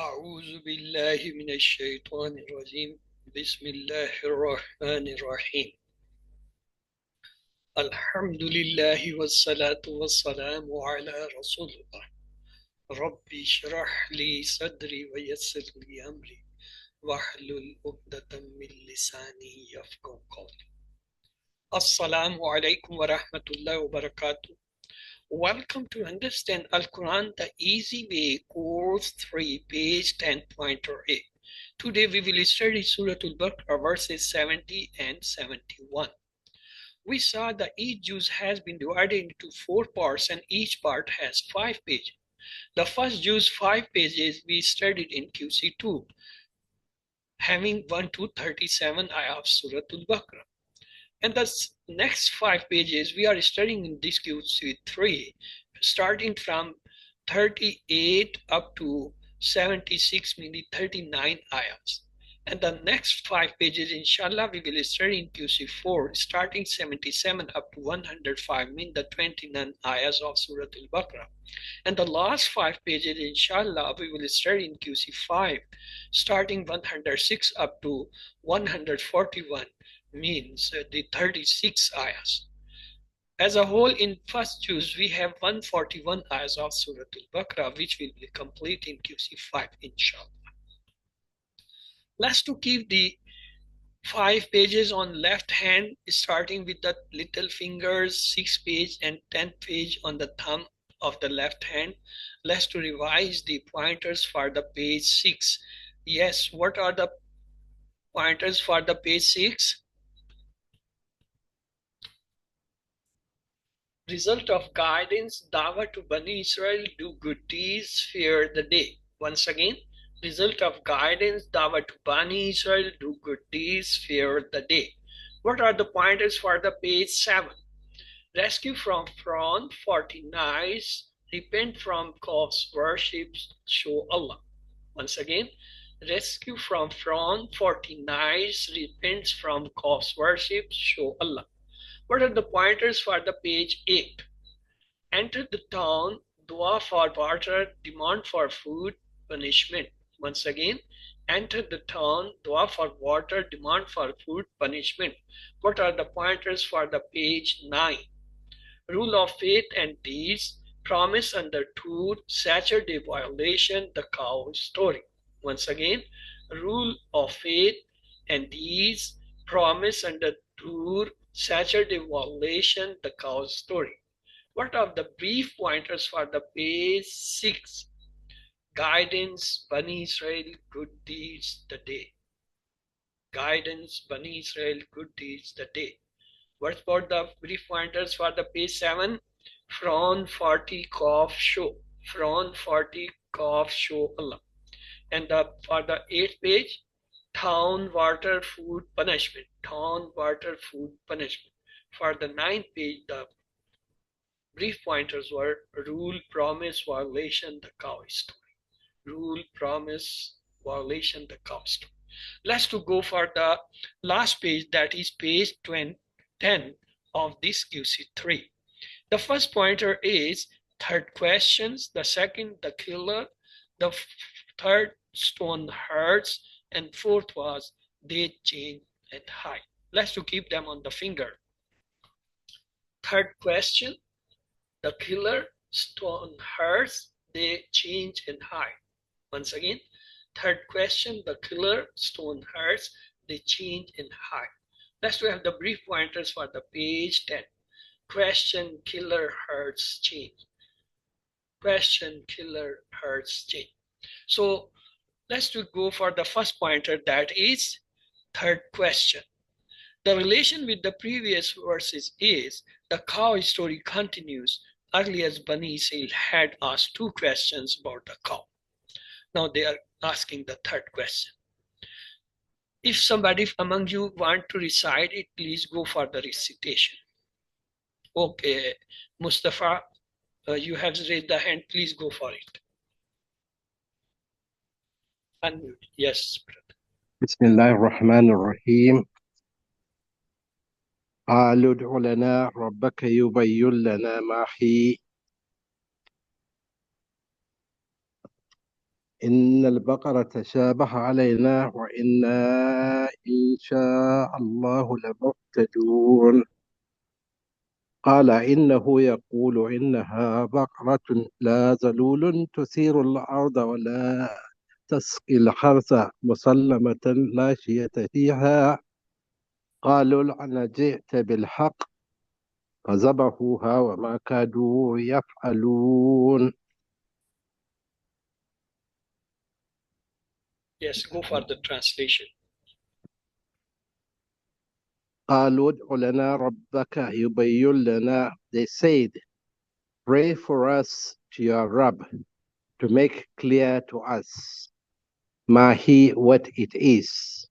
أعوذ بالله من الشيطان الرجيم بسم الله الرحمن الرحيم الحمد لله والصلاة والسلام على رسول الله ربي اشرح لي صدري ويسر لي أمري واحلل عقدة من لساني يفقهوا قولي السلام عليكم ورحمة الله وبركاته. Welcome to Understand Al-Quran the Easy Way, Course 3, page 10.8. Today we will study Surah Al-Baqarah verses 70 and 71. We saw that each juz has been divided into 4 parts and each part has 5 pages. The first juz 5 pages we studied in QC2, having 1 to 37 ayah of Surah Al-Baqarah. And the next 5 pages we are studying in this QC3, starting from 38 up to 76, meaning 39 ayahs. And the next 5 pages, inshallah, we will study in QC4, starting 77 up to 105, meaning the 29 ayahs of Surah Al-Baqarah. And the last 5 pages, inshallah, we will study in QC5, starting 106 up to 141, means the 36 ayahs. As a whole, in first juz, we have 141 ayahs of Surah Al-Baqarah, which will be complete in QC5, inshallah. Let's to keep the 5 pages on left hand, starting with the little fingers, 6 page and 10 page on the thumb of the left hand. Let's to revise the pointers for the page 6. Yes, what are the pointers for the page 6? Result of guidance, dawah to Bani Israel, do good deeds, fear the day. Once again, result of guidance, dawah to Bani Israel, do good deeds, fear the day. What are the pointers for the page 7? Rescue from fraud, 49, repent from false worship, show Allah. Once again, rescue from fraud, 49, repent from false worship, show Allah. What are the pointers for the page 8? Enter the town, dua for water, demand for food, punishment. Once again, enter the town, dua for water, demand for food, punishment. What are the pointers for the page 9? Rule of faith and deeds, promise under truth, Saturday violation, the cow story. Once again, rule of faith and deeds, promise under truth, Saturday violation, the cow story. What are the brief pointers for the page 6? Guidance, Bani Israel, good deeds, the day. Guidance, Bani Israel, good deeds, the day. What about the brief pointers for the page 7? From 40 cough show. From 40 cough show Allah. And for the 8th page, town, water, food, punishment. Town, water, food, punishment. For the 9th page, the brief pointers were rule, promise, violation, the cow story. Rule, promise, violation, the cow story. Let's to go for the last page, that is page 10 of this QC3. The first pointer is third questions, the second the killer, the third stone hurts, and fourth was they change and hide. Let's to keep them on the finger. Third question, the killer, stone hurts, they change and hide. Once again, third question, the killer, stone hurts, they change and hide. Let's to have the brief pointers for the page 10. Question, killer, hurts, change. Question, killer, hurts, change. So let's to go for the first pointer, that is third question. The relation with the previous verses is the cow story continues. Earlier, Bani Israel had asked 2 questions about the cow. Now they are asking the third question. If somebody among you want to recite it, please go for the recitation. Okay, Mustafa, you have raised the hand. Please go for it. Unmute. Yes, brother. Bismillah ar-Rahman ar-Rahim. قالوا ادع لنا ربك يبين لنا ما هي إن البقرة تشابه علينا وإنا إن شاء الله لمهتدون. قال إنه يقول إنها بقرة لا ذلول تثير الأرض ولا تسقي الحرث مسلمة لا شية فيها. قالوا لعن جئت بالحق فذبحوها وما كادوا يفعلون. Yes, go for the translation. قالوا ادع لنا ربك يبين لنا. They said, pray for us to your Rabb to make clear to us ما هي what it is.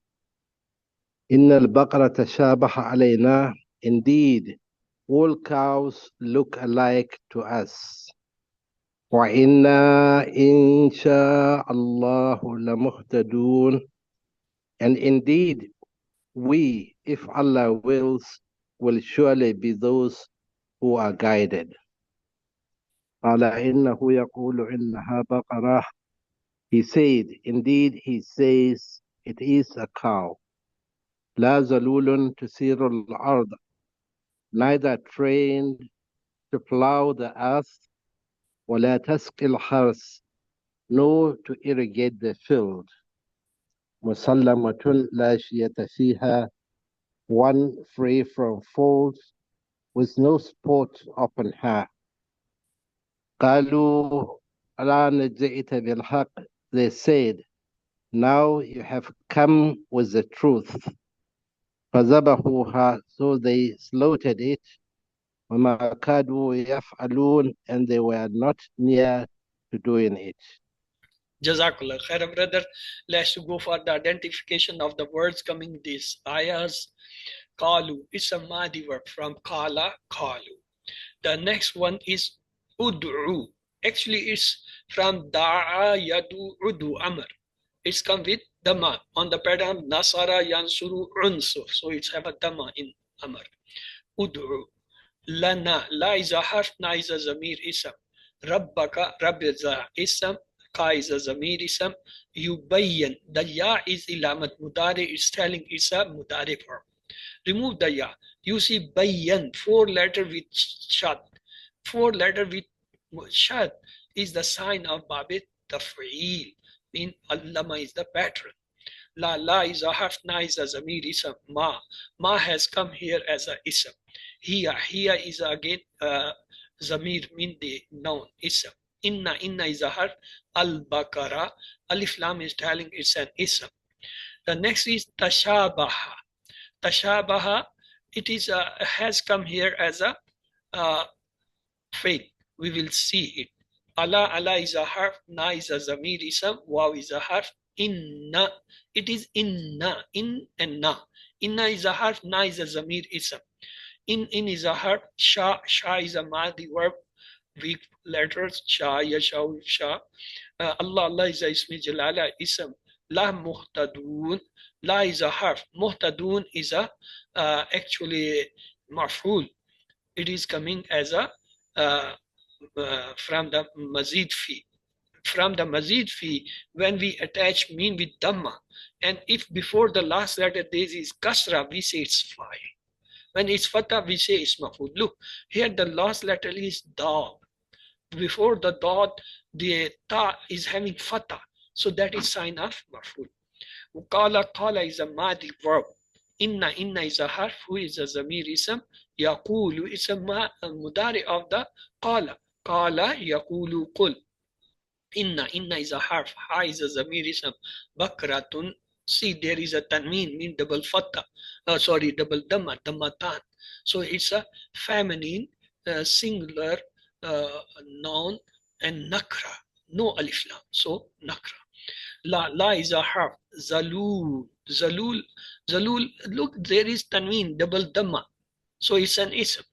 إن البقرة تشابه علينا. Indeed, all cows look alike to us. وإنا إن شاء الله لمهتدون. And indeed, we, if Allah wills, will surely be those who are guided. قال إنه يقول إنها بقرة. He said, indeed, he says, it is a cow. لا ذلول تثير الأرض. Neither trained to plow the earth, ولا تسقي الحرث, nor to irrigate the field. مسلمة لا شية فيها. One free from fault, with no spot upon her. قالوا الآن جئت بالحق. They said, now you have come with the truth. فذبحوها, so they slaughtered it. وما كادوا يفعلون, and they were not near to doing it. Jazakallah khair, brother. Let's go for the identification of the words coming in these ayahs. Kalu is a madi verb from kala, kalu. The next one is ud'u. Actually, it's from da'a yadu udu amr. It's come with dhamma on the pattern nasara yansuru unsur. So it's have a dhamma in amr. Ud'u. Lana. La is a harf, na is a zamir isam. Rabbaka, rabb is a isam. Ka is a zamir isam. Yubayyan. The ya is ilamat mudari. It's telling it's a mudari verb. Remove the ya. You see bayyan, 4 letter with shad. 4 letter with shad is the sign of babit taf'eel. Mean allama is the pattern. La is a harf, na is a zamir isam. Ma has come here as a isam. Here is again zamir, mean the noun isam. Inna is a harf. Al bakara, alif lam is telling it's an isam. The next is tashabaha. Tashabaha, it is has come here as a fail. We will see it. Allah is a harf, na is a zamir isam, waw is a harf, inna, it is inna, in and na. Inna is a harf, na is a zamir isam. In is a harf, sha is a madi verb, weak letters, sha, yasha, sha. Allah is a ismi jalala isam. La muhtadun. La is a harf. Muhtadun is a actually maf'ul. It is coming as a from the mazid fi. From the mazid fi, when we attach mean with dhamma, and if before the last letter there is kasra, we say it's fa'il. When it's fatha, we say it's maf'ul. Look, here the last letter is dad. Before the dad, the ta is having fatha. So that is sign of maf'ul. Qala is a madi verb. Inna is a harf, who is a zamir ism. Yaqulu is a mudari of the qala. Qala yaqulu qul. Inna is a harf, ha is a zamir ism. Bakratun, see there is a tanween, mean double fatha. Double dhamma, dhammatan. So it's a feminine, singular noun and nakra. No alif lam. So nakra. La is a harf. Zalul. Look, there is tanween, double dhamma. So it's an ism.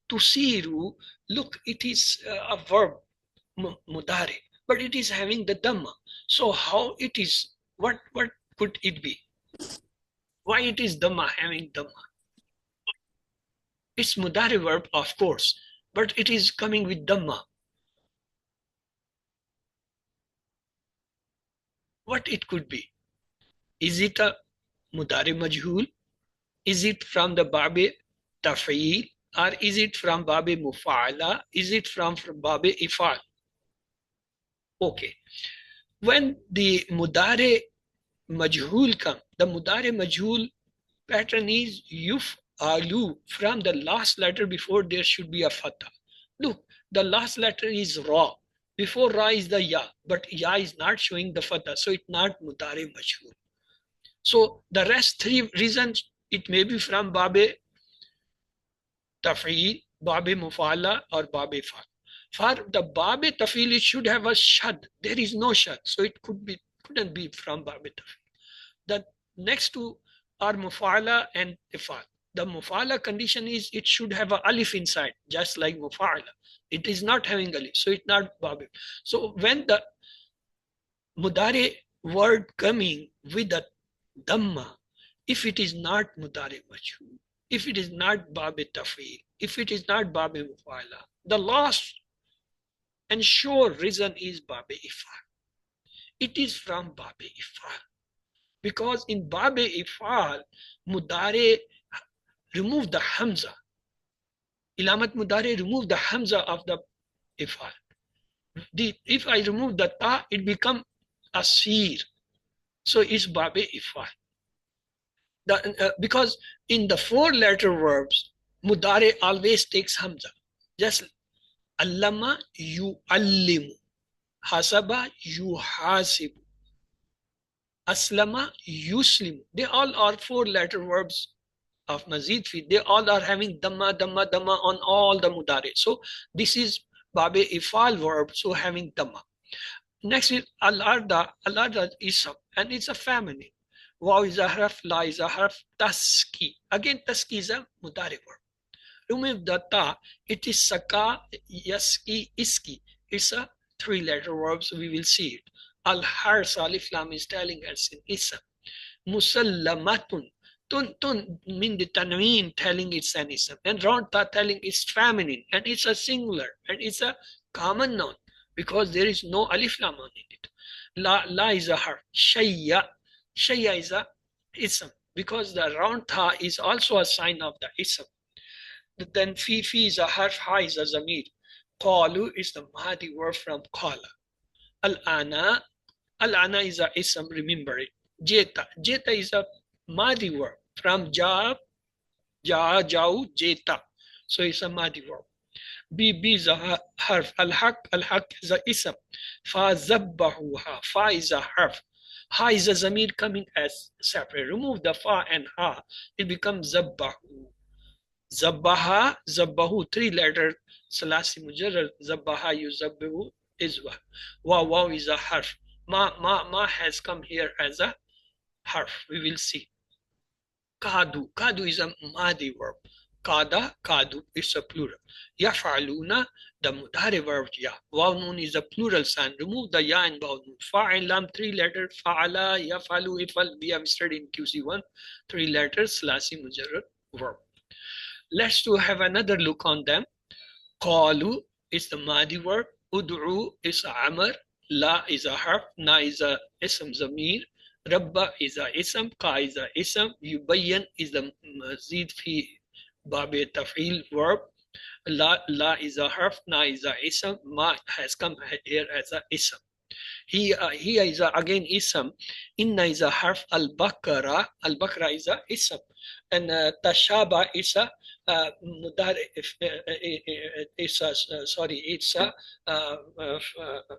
Tusiru. Look, it is a verb, mudari, but it is having the dhamma. So how it is, what could it be? Why it is dhamma, having dhamma? It's mudari verb, of course, but it is coming with dhamma. What it could be? Is it a mudare majhul? Is it from the babe taf'il? Or is it from babe mufa'ala? Is it from babe ifal? Okay. When the mudare majhul come, the mudare majhul pattern is yuf alu. From the last letter before there should be a fatha. Look, the last letter is ra. Before ra is the ya, but ya is not showing the fatha, so it's not mudare majhul. So the rest three reasons, it may be from babe taf'il, babe mufala, or babe fa. For the babe taf'il, it should have a shad. There is no shad, so it couldn't be from babe taf'il. The next two are mufala and ifal. The mufala condition is it should have a alif inside, just like mufala. It is not having alif, so it's not babe. So when the mudare word coming with a dhamma, if it is not mudare majhul, if it is not babe taf'il, if it is not babe mufala, the last and sure reason is babe ifal. It is from babe ifal. Because in babe ifal, mudare remove the hamza. Ilamat mudare remove the hamza of the ifal. If I remove the ta, it become asir. So it's babe ifal. Because in the four-letter verbs, mudare always takes hamza. Just allama yu'allimu, hasaba yuhasibu, aslama yuslimu. They all are four-letter verbs of mazid fi. They all are having dhamma, dhamma, dhamma on all the mudare. So this is babe ifal verb, so having dhamma. Next is al-arda. Al-arda is and it's a feminine. Waw is a harf, la is a harf, taski. Again, taski is a mudare verb. Remove the ta, it is saka, yaski, iski. It's a three-letter verb, so we will see it. Al-hars, alif lam is telling us in ism. Musallamatun. Tun mean the tanween telling it's an ism. And round ta telling it's feminine. And it's a singular. And it's a common noun. Because there is no alif lam on it. La is a harf. Shayya. Shayya is a ism. Because the round tha is also a sign of the ism. Then fi is a harf, ha is a zamir. Qalu is the mahdi word from qala. Al-ana is a ism, remember it. Jeta is a mahdi word from ja, jau, jeta. So it's a mahdi word. B is a harf. Al-haq is a ism. Fa zabbahuha. Fa is a harf. Ha is a zamir coming as separate. Remove the fa and ha. It becomes zabbahu. Zabbaha, zabbahu, three-letter salasi mujarrad. Zabbaha, yuzabbihu, izwa. Waw is a harf. Ma has come here as a harf. We will see. Kadu is a madi verb. Kada, kadu, it's a plural. Yaf'aluna, the mudhari verb ya. Waw nun is a plural sign. Remove the ya and waw nun. Fa'il lam, three letters. Fa'ala, yaf'alu, ifal. We have studied in QC1, three letters, salasi mujarrad verb. Let's have another look on them. Qalu is the madi verb. Ud'u is a amr. La is a harf. Na is a ism zamir. Rabba is a ism. Ka is a ism. Yubayyan is the mazid fi babe taf'il verb. La is a harf. Na is a ism. Ma has come here as a ism. Here is a, again ism. Inna is a harf. Al-Baqara is a ism. And Tashaba is a it's a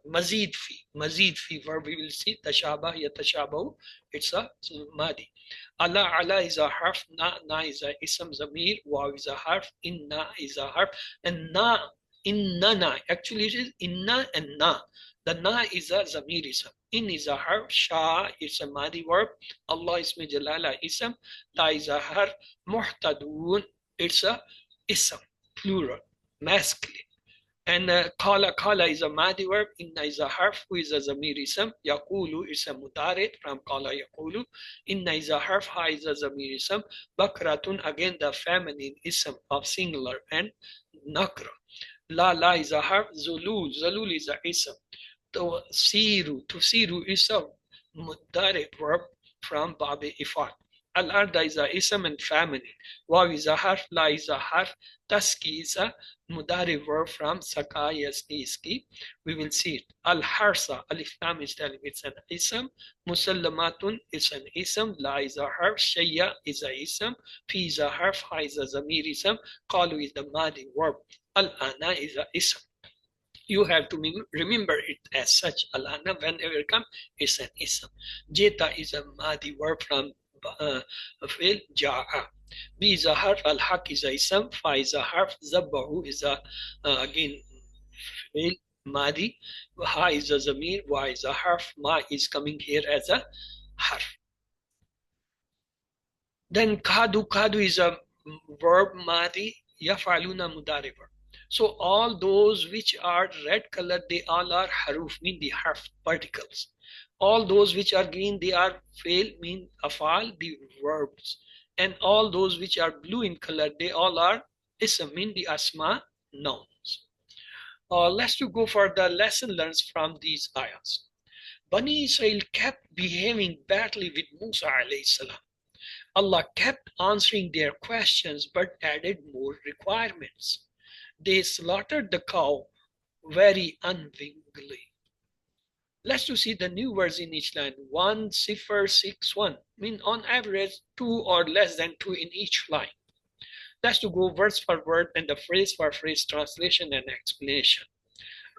mazid fi verb. We will see tashabah yatashabahu. It's a madi. Ala is a harf. Na is a ism zamir. Waw is a harf. Inna is a harf. And inna actually it is inna and na. The na is a zamir ism. In is a harf. Sha is a madi verb. Allah ismi jalala ism. La is a harf. Muhtadun, it's a ism, plural, masculine. And qala is a madi verb. Inna is a harf. Who is a zamir ism. Yaqulu is a mudare from qala yaqulu. Inna is a harf. Ha is a zamir ism. Bakratun, again the feminine ism of singular and nakra. La is a harf. Zulul is a ism. Tusiru is a mudari verb from Babi Ifat. Al-Arda is a ism and feminine. Waw is a harf, la is a harf, taski is a mudari verb from Saka Yaski Iski. We will see it. Al-Harsa, Alif Lam is telling it's an ism. Musallamatun is an ism. La is a harf. Shayya is a ism. Fi is a harf. Ha is a zamir ism. Qalu is the madi verb. Al-Ana is a ism. You have to remember it as such. Al-Ana, whenever it comes, it's an ism. Jeta is a madi verb from fi'l ja'a. B is a harf, al-haq is a ism, fa is a harf, zabbahu is a again fi'l madi, ha is a zamir, wa is a harf, ma is coming here as a harf. Then kadu is a verb madi, yaf'aluna mudari verb. So all those which are red color, they all are haruf, mean the harf particles. All those which are green, they are fail, mean afal, the verbs. And all those which are blue in color, they all are ism, mean the asma, nouns. Let's to go for the lesson learned from these ayahs. Bani Israel kept behaving badly with Musa alayhi salam. Allah kept answering their questions but added more requirements. They slaughtered the cow very unwillingly. Let's to see the new words in each line. 1, 0, 6, 1. Mean on average 2 or less than 2 in each line. Let's to go verse for word and the phrase for phrase translation and explanation.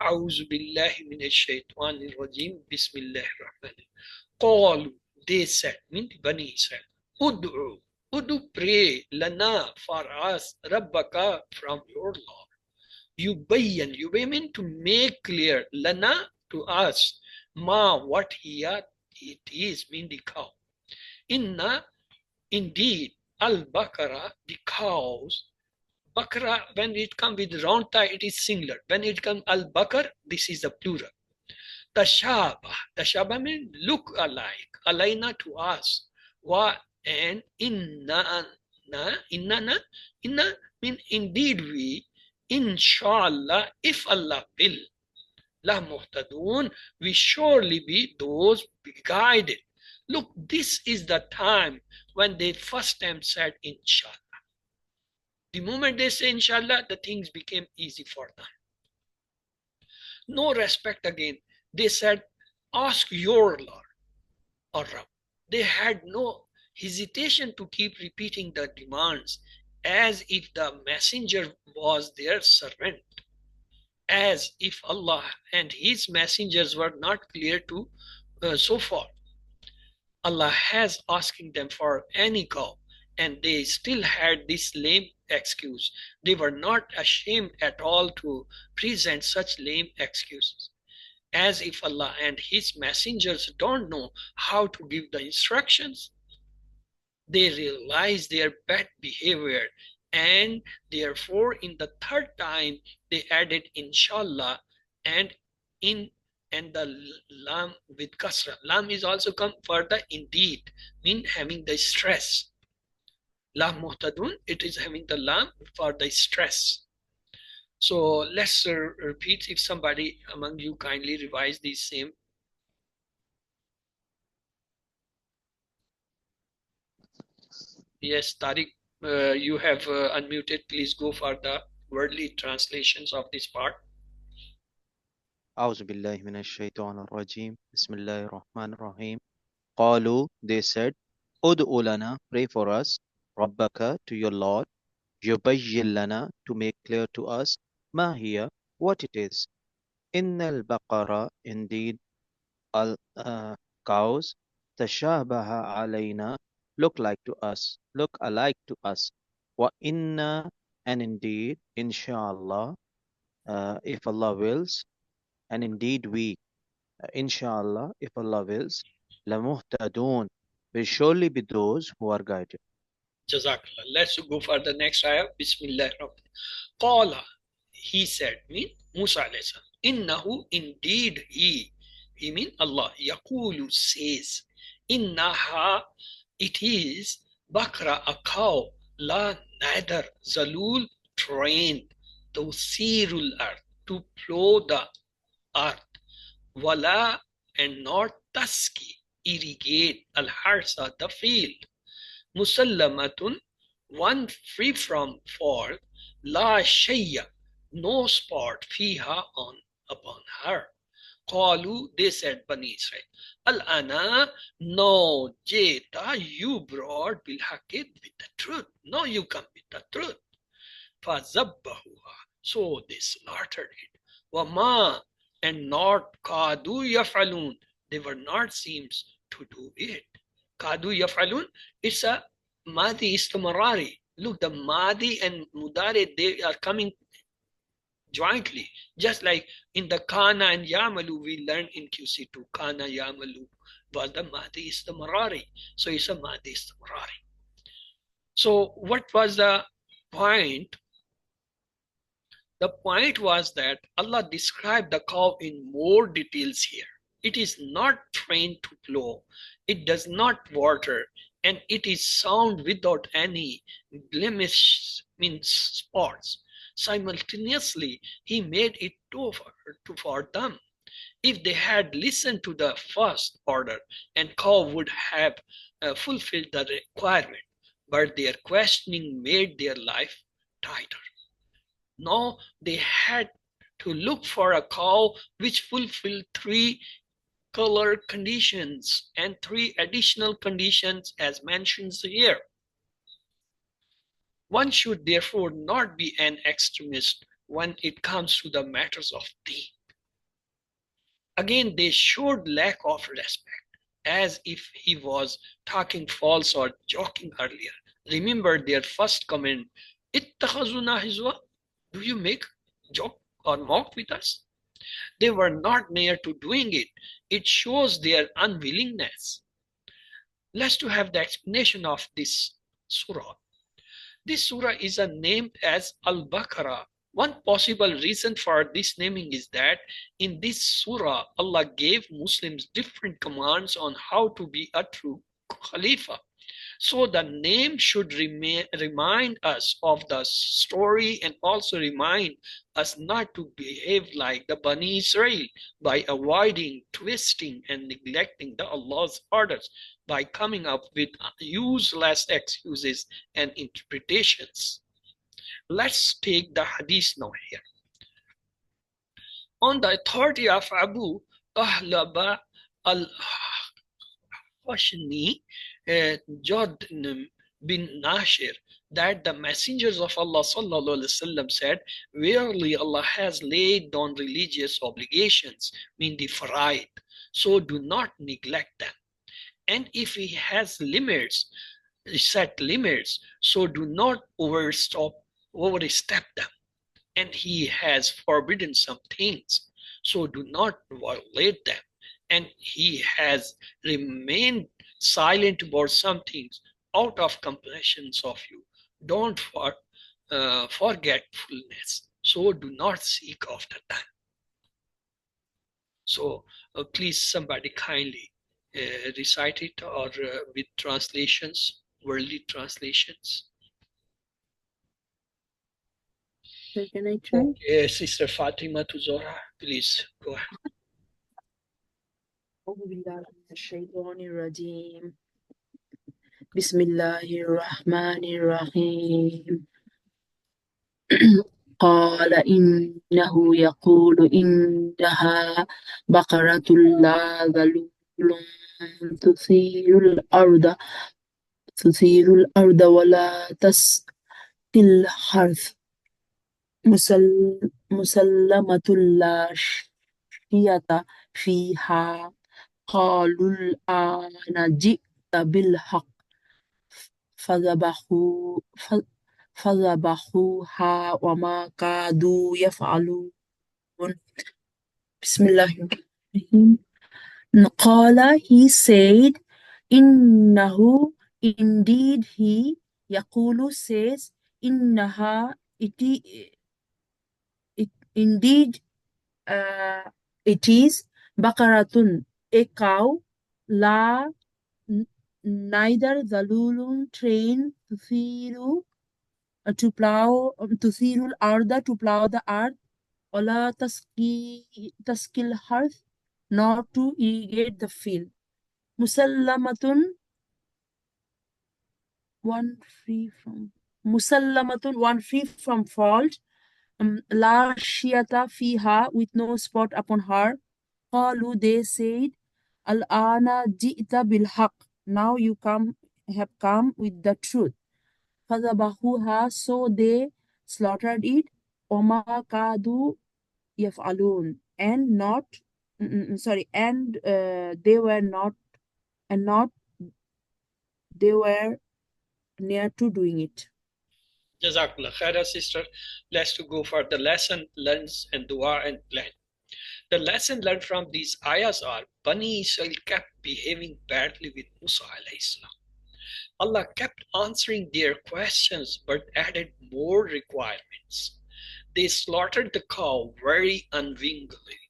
A'udhu billahi minash shaitanir rajim. Bismillahir rahmanir rahim. Qalu, they said, mean Bani Israel. Ud'u, pray, lana, for us, rabbaka, from your Lord. Yubayyan mean to make clear, lana, to us, ma, what hiya, it is, mean the cow. Inna, indeed, al-bakara, the cows. Bakara, when it comes with round tie, it is singular. When it comes al-bakar, this is the plural. Tashaba means look alike, alayna, to us. Wa, and inna mean indeed we, inshallah, if Allah will, la muhtadun, we surely be those guided. Look, this is the time when they first time said inshallah. The moment they say inshallah, the things became easy for them. No respect again. They said, ask your Lord or Rabb. They had no hesitation to keep repeating the demands as if the messenger was their servant, as if Allah and his messengers were not clear to so far. Allah has asking them for any cow, and they still had this lame excuse. They were not ashamed at all to present such lame excuses, as if Allah and his messengers don't know how to give the instructions. They realized their bad behavior, and therefore in the third time they added inshallah and the lam with kasra. Lam is also come for the indeed, mean having the stress. La muhtadun, it is having the lam for the stress. So let's repeat. If somebody among you kindly revise these same. Yes, Tariq, you have unmuted. Please go for the wordly translations of this part. أعوذ بالله من الشيطان الرجيم بسم الله الرحمن الرحيم قالوا, they said, ud'u lana, pray for us, rabbaka, to your Lord, yubayyin lana, to make clear to us, ma hiya, what it is. Innal baqara, indeed, al cows, tashabaha alayna, look alike to us. Wa inna, and indeed, inshallah, if Allah wills, and indeed we, inshallah, if Allah wills, lamuhtadun, will surely be those who are guided. Jazakallah. Let's go for the next ayah. Bismillah. Qala, he said, mean Musa alayhi salam. Innahu, indeed he mean Allah. Yaqulu, says, innaha, it is, bakra, a cow, la, neither, zalul, trained, tusirul earth, to plow the earth, wala, and not taski, irrigate al-harsa, the field. Musallamatun, one free from fault, la shayya, no spot, fiha, on upon her. Qalu, they said, Bani Israel, Al-ana, no, Jeta, you brought bil haqid with the truth. No, you come with the truth. Fazabbahuha, so they slaughtered it. Wama, and not kadu yafalun, they were not seems to do it. Kadu yafalun, it's a madi istamarari. Look, the madi and mudare, they are coming jointly, just like in the kana and yamalu we learned in QC2. Kana yamalu was the madi istamarari, so it's a madi istamarari. So what was the point? The point was that Allah described the cow in more details here. It is not trained to plow, it does not water, and it is sound without any blemish, means spots. Simultaneously, he made it for them. If they had listened to the first order, and cow would have fulfilled the requirement, but their questioning made their life tighter. Now they had to look for a cow which fulfilled 3 color conditions and 3 additional conditions as mentioned here. One should therefore not be an extremist when it comes to the matters of deen. Again, they showed lack of respect, as if he was talking false or joking earlier. Remember their first comment, ittakhazuna hizwa? Do you make joke or mock with us? They were not near to doing it. It shows their unwillingness. Let's to have the explanation of this surah. This surah is named as Al-Baqarah. One possible reason for this naming is that in this surah, Allah gave Muslims different commands on how to be a true Khalifa. So the name should remind us of the story and also remind us not to behave like the Bani Israel by avoiding, twisting, and neglecting the Allah's orders by coming up with useless excuses and interpretations. Let's take the hadith now here. On the authority of Abu Tahlaba al-Hashni, Jordan bin Nashir, that the messengers of Allah sallallahu alaihi wasallam said, verily Allah has laid down religious obligations, mean the faraid, so do not neglect them. And if he has limits, set limits, so do not overstep them. And he has forbidden some things, so do not violate them. And he has remained silent about some things out of compassion of you. Don't forgetfulness, so do not seek after them. So please somebody kindly recite it, or with translations, worldly translations. So can I try? Okay, Sister Fatima to Zora, please go ahead. أعوذ بالله من الشيطان الرجيم بسم الله الرحمن الرحيم قال إنه يقول إنها بقرة لا ذلول تثير الأرض ولا تسقي الحرث مسلمة لا شية فيها قالوا الآن جئت بالحق فذبحوها وما كادوا يفعلون بسم الله الرحمن الرحيم قال, he said, إنه, indeed he, يقول says, إنها, indeed it is, بقرة, a cow, لا, neither ذلول, train, تثير, to plow, تثير الأرض, to plow the earth, ولا تسقي الحرث, not to irrigate the field. Musallamatun, one free from Musallamatun, one free from fault. La shiata fiha, with no spot upon her. Qalu, they said, Al-ana ji'ta bil-haq. Now you have come with the truth. فَذَبَحُوهَا, so they slaughtered it. وَمَا كَادُوا يَفْعَلُونَ, and not, sorry, and they were not, and not they were near to doing it. Jazakallah khaira, sister. Let's to go for the lesson, learns, and dua and plan. The lesson learned from these ayahs are Bani Israel kept behaving badly with Musa alayhi salam. Allah kept answering their questions but added more requirements. They slaughtered the cow very unwillingly.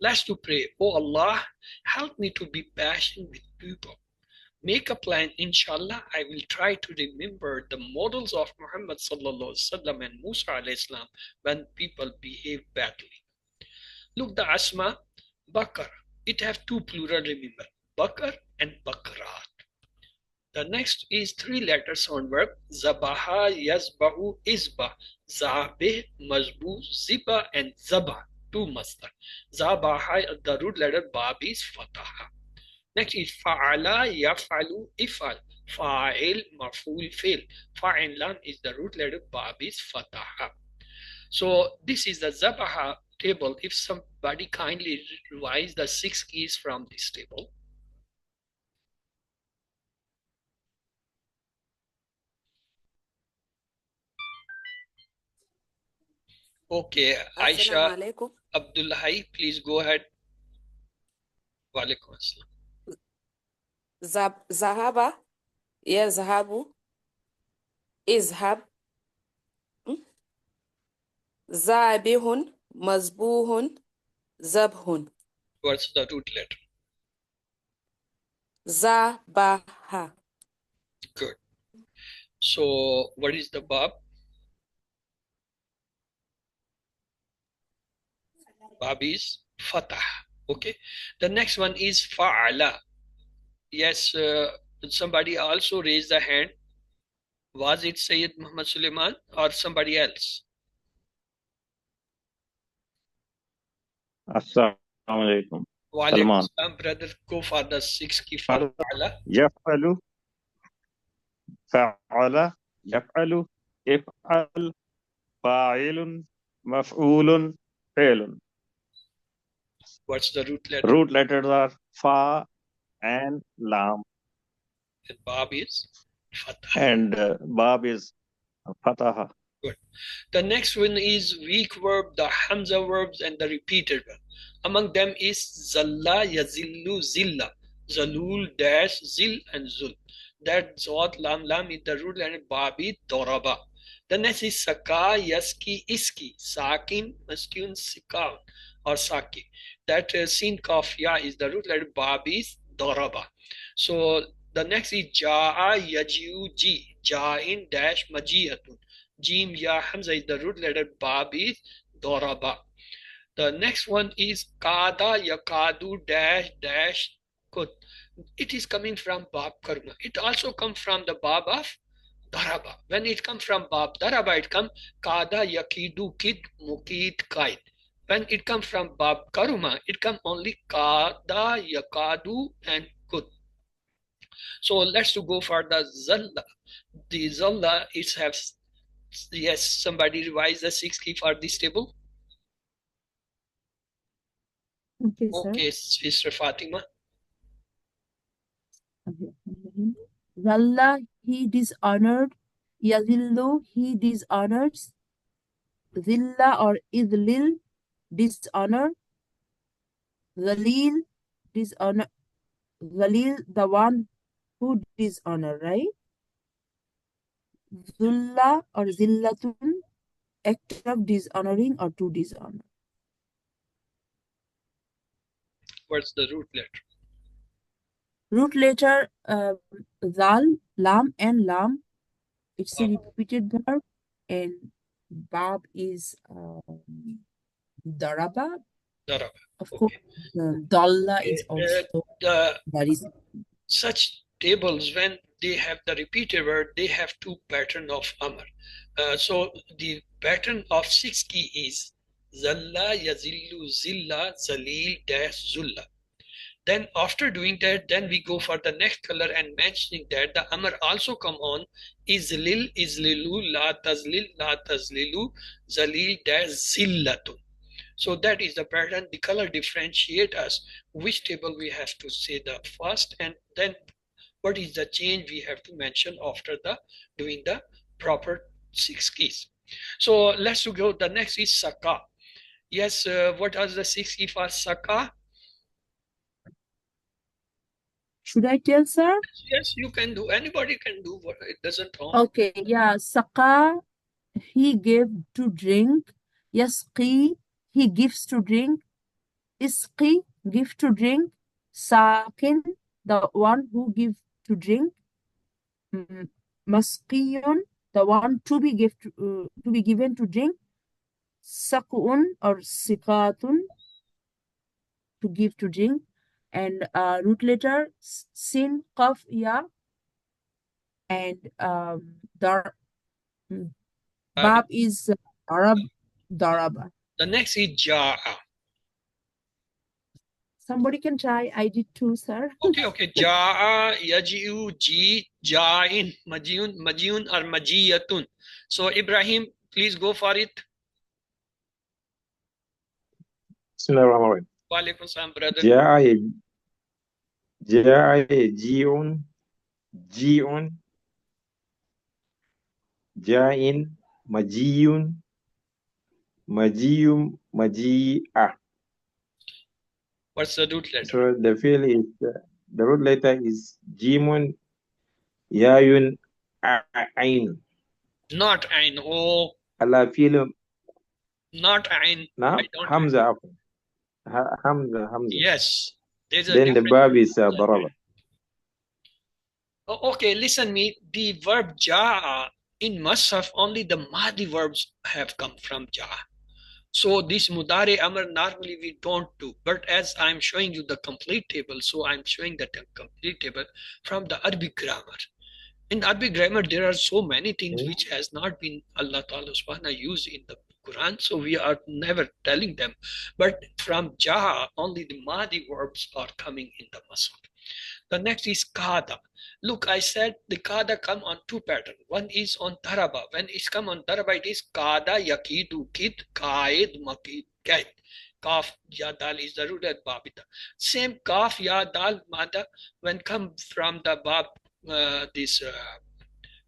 Let's to pray, oh Allah, help me to be patient with people. Make a plan, inshallah. I will try to remember the models of Muhammad sallallahu alaihi wasallam and Musa alayhi salam when people behave badly. Look, the Asma, Bakar. It have two plural, remember, Bakar and Bakarat. The next is three letter sound verb, Zabaha, Yazbahu, Isba, Zabih, Mazbu, Ziba, and Zabah, two masdar. Zabaha, the root letter Bab is Fataha. Next is Fa'ala, Yaf'alu, If'al, Fa'il, Maf'ul, Fail. Fa'in lam is the root letter Bab is Fataha. So this is the Zabaha table. If somebody kindly revise the 6 keys from this table. Okay, Aisha Abdullahi, please go ahead. Walaikum assalam. Zahaba, yazhabu, izhab, zabihun, mazbuhun, zabhun. What's the root letter? Zabaha. Good. So what is the Bab? Bab is Fatah. Okay. The next one is Fa'ala. Yes, somebody also raised the hand. Was it Sayyid Muhammad Suleiman or somebody else? Assalamu alaikum. Walaikum Salman. assalam, brother. Go for the 6 key for Fa'ala. Yaf'alu, fa'ala, yaf'alu, if'al, fa'ilun, maf'ulun, fa'ilun. What's the root letter? Root letters are fa and lam. And Bab is Fatah. And bab is fataha. Good. The next one is weak verb, the Hamza verbs, and the repeated verb. Among them is Zalla, Yazillu, Zilla, Zalul, Dash, Zil, and Zul. That Zod, Lam, Lam is the root letter Babi, Doraba. The next is Saka, Yaski, Iski, Sakin, Maskun, Sikan, or Saki. That Sin, Kaf, Ya is the root letter Babi, Doraba. So the next is Ja'a, Yajiu, Ji, Ja'in, Dash, Majiyatun. Jim, Ya, Hamza is the root letter Bab is Doraba. The next one is Kada, Yakadu, Dash, Dash, Kut. It is coming from Bab Karma. It also comes from the Bab of Daraba. When it comes from Bab Daraba, it comes Kada, Yakidu, Kid, Mukid, Kaid. When it comes from Bab Karuma, it comes only Kada, Yakadu, and Kut. So let's go for the Zalla. The Zalla, it has. Yes, somebody revise the 6 key for this table. Okay, sir. Okay, Sister Fatima. Zalla, he dishonored. Yazillu, he dishonors. Zilla or Idlil, dishonor. Zalil, dishonor. Zalil, the one who dishonor, right? Zulla or Zillatun, act of dishonoring or to dishonor. What's the root letter? Root letter Zal, Lam, and Lam. It's a repeated verb, and Bab is Daraba. Daraba. Of course, Dalla is also The that is such tables, when they have the repeated word, they have two pattern of Amr. So the pattern of 6 key is Zalla, Yazillu, Zilla, Zalil, Dash, Zulla. Then after doing that, then we go for the next color and mentioning that the Amr also come on Izlil, Izlilu, La Tazlil, La Tazlilu, Zalil, Dash, Zillatun. So that is the pattern. The color differentiate us which table we have to say the first, and then what is the change we have to mention after the doing the proper 6 keys. So let's go. The next is Saka. Yes, what are the 6 keys for Saka? Should I tell, sir? Yes, you can do. Anybody can do. What it doesn't harm. Okay, yeah. Saqa, he gave to drink. Yasqi, he gives to drink. Isqi, give to drink. Saqin, the one who gives to drink. Masqiyun, the one to be given to drink. Saqun or siqatun, to give to drink. And root letter sin, qaf, ya, and dar. Bab is daraba. The next is Ja'a. Somebody can try. I did too, sir. Okay. Ja'a, Yaji'u, Ji, Ja'in, Majiyun or Majiyatun. So Ibrahim, please go for it. Bismillahirrahmanirrahim. Walaikum salam, brother. Ja'a ji'un, ja'in, majiyun, maji'a. What's the root letter? So the field is the root letter is jimun, yayun, ain. Not Ain. Oh, Allah field. not Ain. Now Hamza. Hamza. Yes. There's a Then the bab is daraba. Okay, listen me. The verb Ja'a in Masaf, only the Mahdi verbs have come from Ja'a. So this Mudari Amr normally we don't do, but as I'm showing you the complete table, so I'm showing the complete table from the Arabic grammar. In Arabic grammar, there are so many things which has not been Allah Ta'ala Subhanahu used in the Quran, so we are never telling them. But from Jaha, only the Mahdi verbs are coming in the Masaf. The next is Kada. Look, I said the Kada come on two patterns. One is on Daraba. When it's come on Daraba, it is Kada, Yakidu, Kid, Kaid, Makid, Kaid. Kaf, Ya, Dal is the root at Babita. Same Kaf, Ya, Dal, Mada, when come from the Bab, this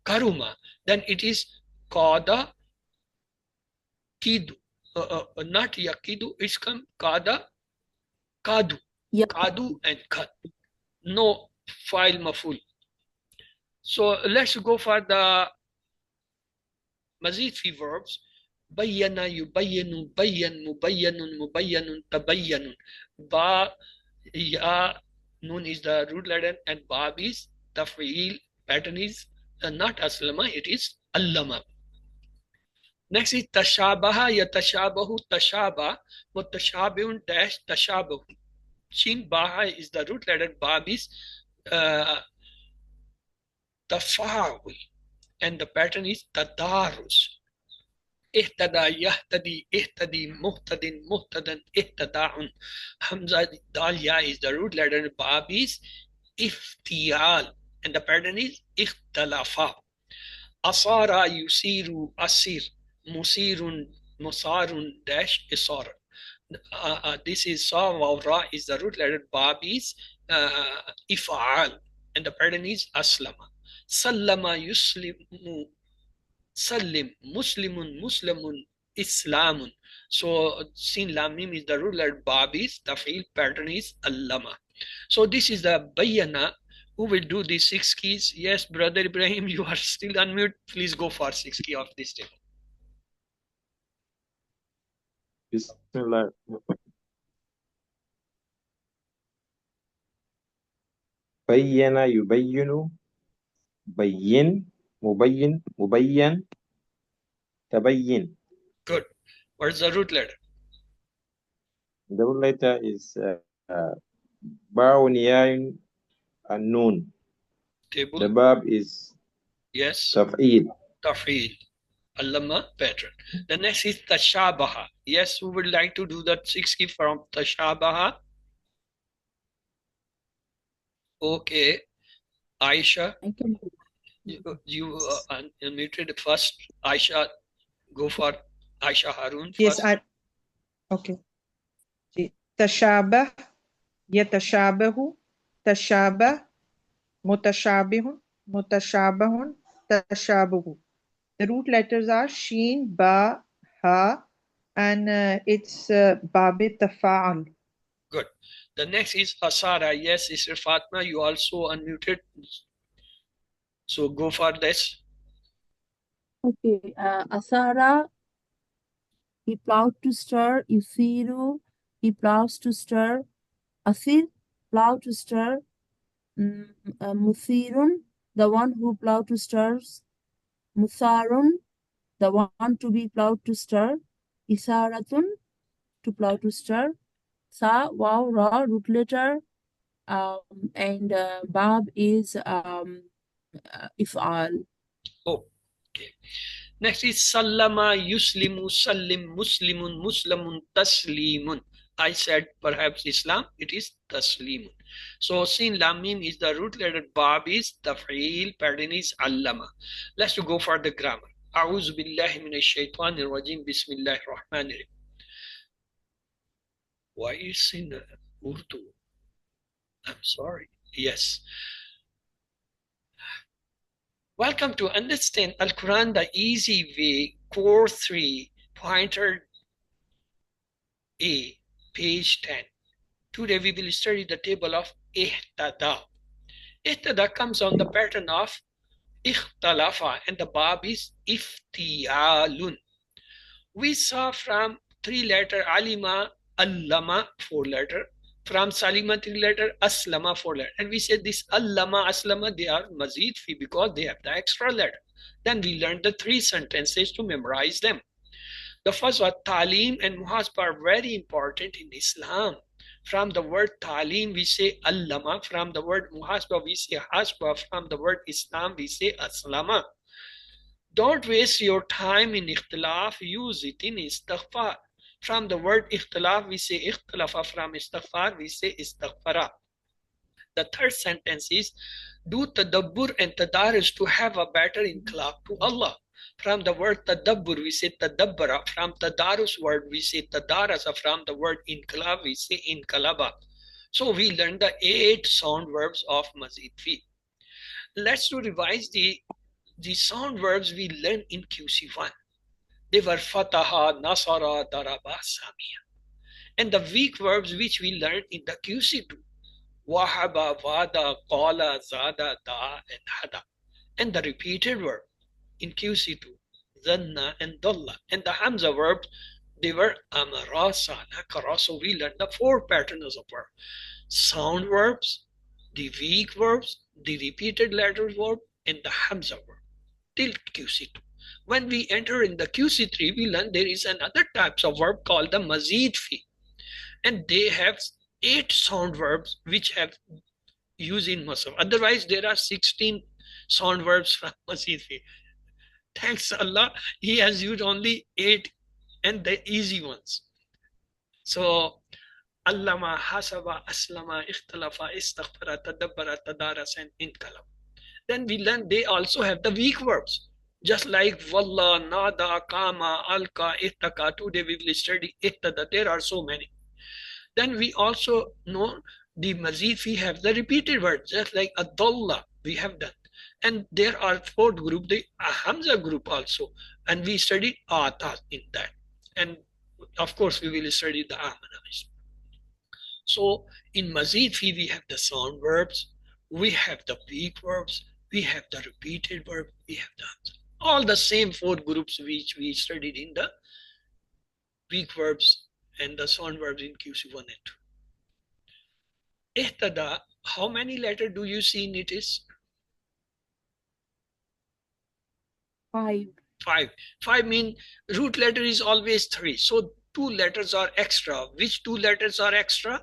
Karuma, then it is Kada, Kidu. Not Yakidu, it's come Kada, Kadu. Yep. Kadu and Kad. No file maful. So let's go for the mazid fi verbs. Bayyana, yubayyanu, bayyan, mubayyanun, mubayyanun, tabayyanun. Ba, ya, nun is the root letter, and bab is taf'il, pattern is not aslama, it is allama. Next is tashabaha, yatashabahu, tashaba, mutashabihun dash tashabahu. Shin baha is the root letter, bab is tafa'ul, and the pattern is tadarus. Ihtada, yahtadi, ihtadi, muhtadin, muhtadan, ihtada'un. Hamza dal ya is the root letter, bab is iftiyal, and the pattern is ikhtalafa. Asara, yusiru, asir, musirun, musarun, dash, isar. This is Sa wa Ra is the root letter, bab is if'al, and the pattern is aslama. Sallama, yuslimu, Salim, Muslimun, Muslimun, Islamun. So Sin Lam Mim is the root letter, bab is taf'il, pattern is allama. So this is the bayana. Who will do the 6 keys? Yes, brother Ibrahim, you are still unmute. Please go for 6 key of this table. Bismillah. Bayyana, yubayyinu, bayyin, mubayyin, mubayyan, tabayyin. Good. What is the root letter? The root letter is ba'un, yayin, النون. The Table. verb is Yes. تفعيل. Tafeel. Allama pattern. The next is tashabaha. Yes, who would like to do that 60 from tashabaha? Okay. Aisha, I can do. you unmuted first. Aisha, go for Aisha Harun Yes, first. okay. تشابه يتشابه تشابه متشابه متشابه تشابه. The root letters are Sheen, Ba, Ha, and it's Babi Tafa'al. Good. The next is Asara. Yes, Sister Fatma, you also unmuted. So go for this. Okay. Asara, he plowed to stir. Yusiru, he plows to stir. Asir, plow to stir. Musirun, the one who plowed to stirs. Musarun, the one to be plowed to stir. Isaratun, to plow to stir. Sa, wow, ra, root letter. And Bab is if'al. Oh, okay. Next is Sallama, Yuslimu, Sallim, Muslimun, Muslamun, Taslimun. I said perhaps Islam, it is Taslimun. So Sin Lamim is the root letter, Bab is Taf'il, pattern is Allama. Let's go for the grammar. أعوذ بالله من الشيطان الرجيم بسم الله الرحمن الرحيم. Why is in Urdu? I'm sorry. Yes. Welcome to Understand Al-Quran the Easy Way, Core 3, Pointer A, page 10. Today we will study the table of Ihtada. Ihtada comes on the pattern of Ikhtalafa and the Bab is Iftiyalun. We saw from 3-letter Alima, Allama, 4-letter. From Salima, 3-letter, Aslama, 4-letter. And we said this Allama, Aslama, they are Mazid fi because they have the extra letter. Then we learned the 3 sentences to memorize them. The first was Talim and Muhasba are very important in Islam. From the word Talim, we say Allama. From the word Muhasba, we say Hasba. From the word Islam, we say Aslama. Don't waste your time in Ikhtilaf, use it in Istighfar. From the word Ikhtilaf, we say Ikhtalafa. From Istighfar, we say Istighfara. The third sentence is, do tadabbur and tadarus to have a better inqilab to Allah. From the word tadabbur, we say tadabbara. From tadarus word, we say tadarasa. From the word inqilab, we say inqalaba. So we learned the 8 sound verbs of Mazid fi. Let's revise the sound verbs we learned in QC1. They were fataha, nasara, daraba, samiya. And the weak verbs which we learned in the QC2. Wahaba, wada, qala, zada, da, and hada. And the repeated verb in QC2, zanna and dalla. And the hamza verbs, they were amara, sana, kara. So we learned the 4 patterns of verb. Sound verbs, the weak verbs, the repeated letter verb, and the hamza verb till QC2. When we enter in the QC3, we learn there is another types of verb called the mazid fi. And they have 8 sound verbs which have used in Musaf. Otherwise, there are 16 sound verbs from mazid fi. Thanks Allah, He has used only 8 and the easy ones. So, Allama, Hasaba, Aslama, Ikhtalafa, Istaghfara, Tadabbara, Tadaras, and Inqalab. Then we learn they also have the weak verbs. Just like Wallah, Nada, Kama, Alka, Ittaka. Today we will study Ittada. There are so many. Then we also know the Mazid fi have the repeated words, just like Adullah we have done. And there are 4th group, the Hamza group also. And we studied Ata in that. And of course we will study the Amana. So in Mazid fi we have the sound verbs, we have the weak verbs, we have the repeated verb, we have the answer. All the same 4 groups which we studied in the weak verbs and the sound verbs in QC1 and 2. Ihtada, how many letters do you see in it is? 5. 5. 5 mean root letter is always 3. So 2 letters are extra. Which 2 letters are extra?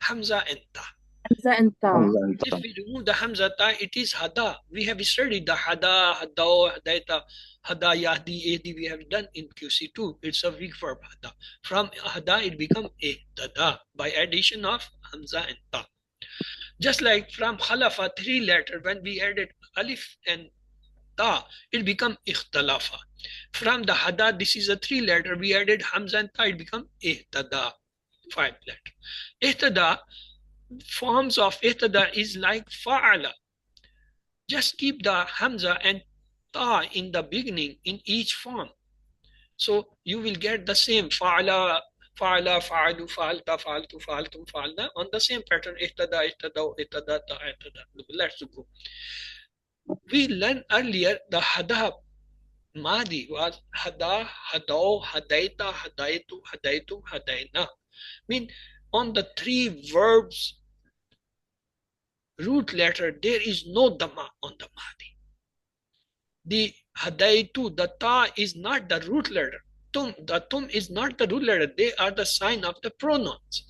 Hamza and Ta. Hamza and Ta. If we remove the Hamza Ta, it is Hada. We have studied the Hada, Hadao, Hadaita, Hada, Yahdi, Edi. We have done in QC2. It's a weak verb, Hada. From Hada, it becomes Ihtada by addition of Hamza and Ta. Just like from Khalafa, 3 letter, when we added Alif and Ta, it become Ikhtalafa. From the Hada, this is a 3 letter, we added Hamza and Ta, it become Ihtada, 5 letter. Ihtada, forms of ihtada is like fa'ala. Just keep the hamza and ta in the beginning in each form. So you will get the same fa'ala, fa'ala, fa'alu, fa'alta, fa'altu, fa'altum, fa'alna on the same pattern. Ihtada, ihtada, ihtada, ta, ihtada. Let's go. We learned earlier the hada madi was hada, hadao, hadaita, hadaitu, hadaitu, hadaina. Mean on the 3 verbs root letter, there is no dhamma on the Mahdi. The hadaitu, the ta is not the root letter. The tum is not the root letter. They are the sign of the pronouns.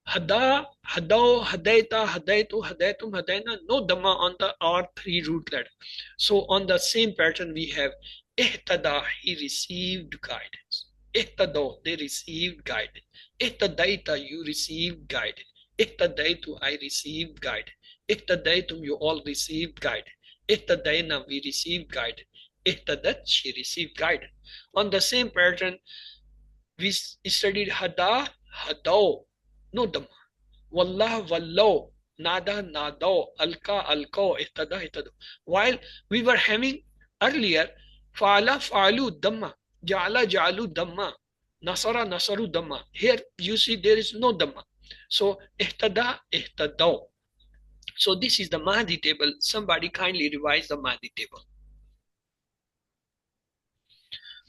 Hada, hadao, hadaita, hadaitu, hadaitum, hadaina, no dhamma on the all 3 root letter. So on the same pattern we have ihtada, he received guidance. Ihtado, they received guidance. Ihtadaita, you received guidance. Ihtadaitu, I received guidance. Ihtadaitum, you all received guidance. Ihtadaina, we received guidance. Ihtadat, she received guidance. On the same pattern, we studied hada, hadao, no dhamma. Wallah, wallahu, nada, nadao, alka, alko, ihtada, ihtado. While we were having earlier, fa'ala, fa'alu, dhamma, ja'ala, ja'alu, dhamma, nasara, nasaru, dhamma. Here you see there is no dhamma. So ihtada, ihtadaw. So this is the Mahdi table. Somebody kindly revise the Mahdi table.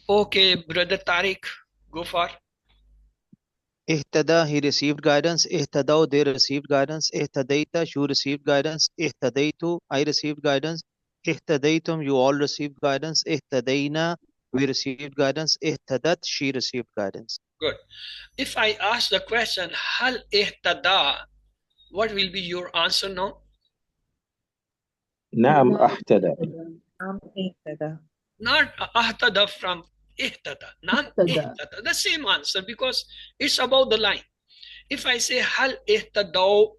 Okay, brother Tariq, go for. Ihtada, he received guidance. Ihtadaw, they received guidance. Ihtadaita, you received guidance. Ihtadaitu, I received guidance. Ihtadaitum, you all received guidance. Ihtadaina, we received guidance. Ihtadat, she received guidance. Good. If I ask the question, hal ihtada, what will be your answer now? نعم أحتدى. نعم اهتدى. Not ahtada from ihtada. Nam ihtada. The same answer because it's about the line. If I say hal ihtadaw,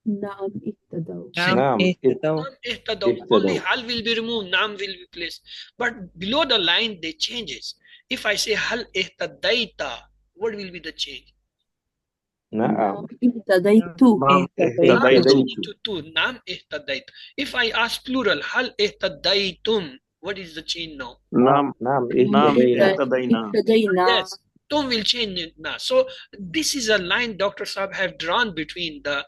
Naam ihtadaw. نعم اهتدوا. Nam ihtadaw. Only hal will be removed, nam will be placed. But below the line, they changes. If I say hal ihtadaita, what will be the change? نعم Ihtadaitu. Nam اهتديت. ihtadaitu. Nam ihtadaitu. If I ask plural, hal ihtadaitum, what is the change now? نعم اهتدينا. Ihtadaina. Yes, tum will change it now. So this is a line Dr. Saab have drawn between the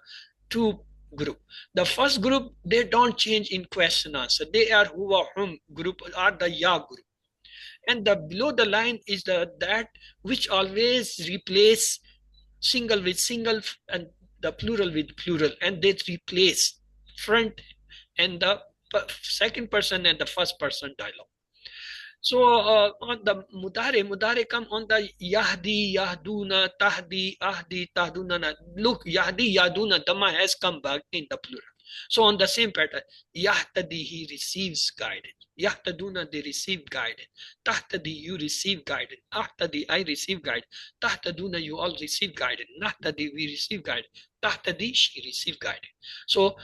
2 group. The first group, they don't change in question answer. They are huwa hum group or the ya group. And the below the line is that which always replace single with single and the plural with plural, and they replace front and the second person and the first person dialogue. So on the mudare come on the yahdi, yahduna, tahdi, ahdi, tahduna. Look, yahdi, yahduna, dhamma has come back in the plural. So on the same pattern, yahtadi, he receives guidance. Yahtaduna, they receive guidance. Tahtadi, you receive guidance. Ahtadi, I receive guidance. Tahtaduna, you all receive guidance. Nahtadi, we receive guidance. Tahtadi, she receive guidance. So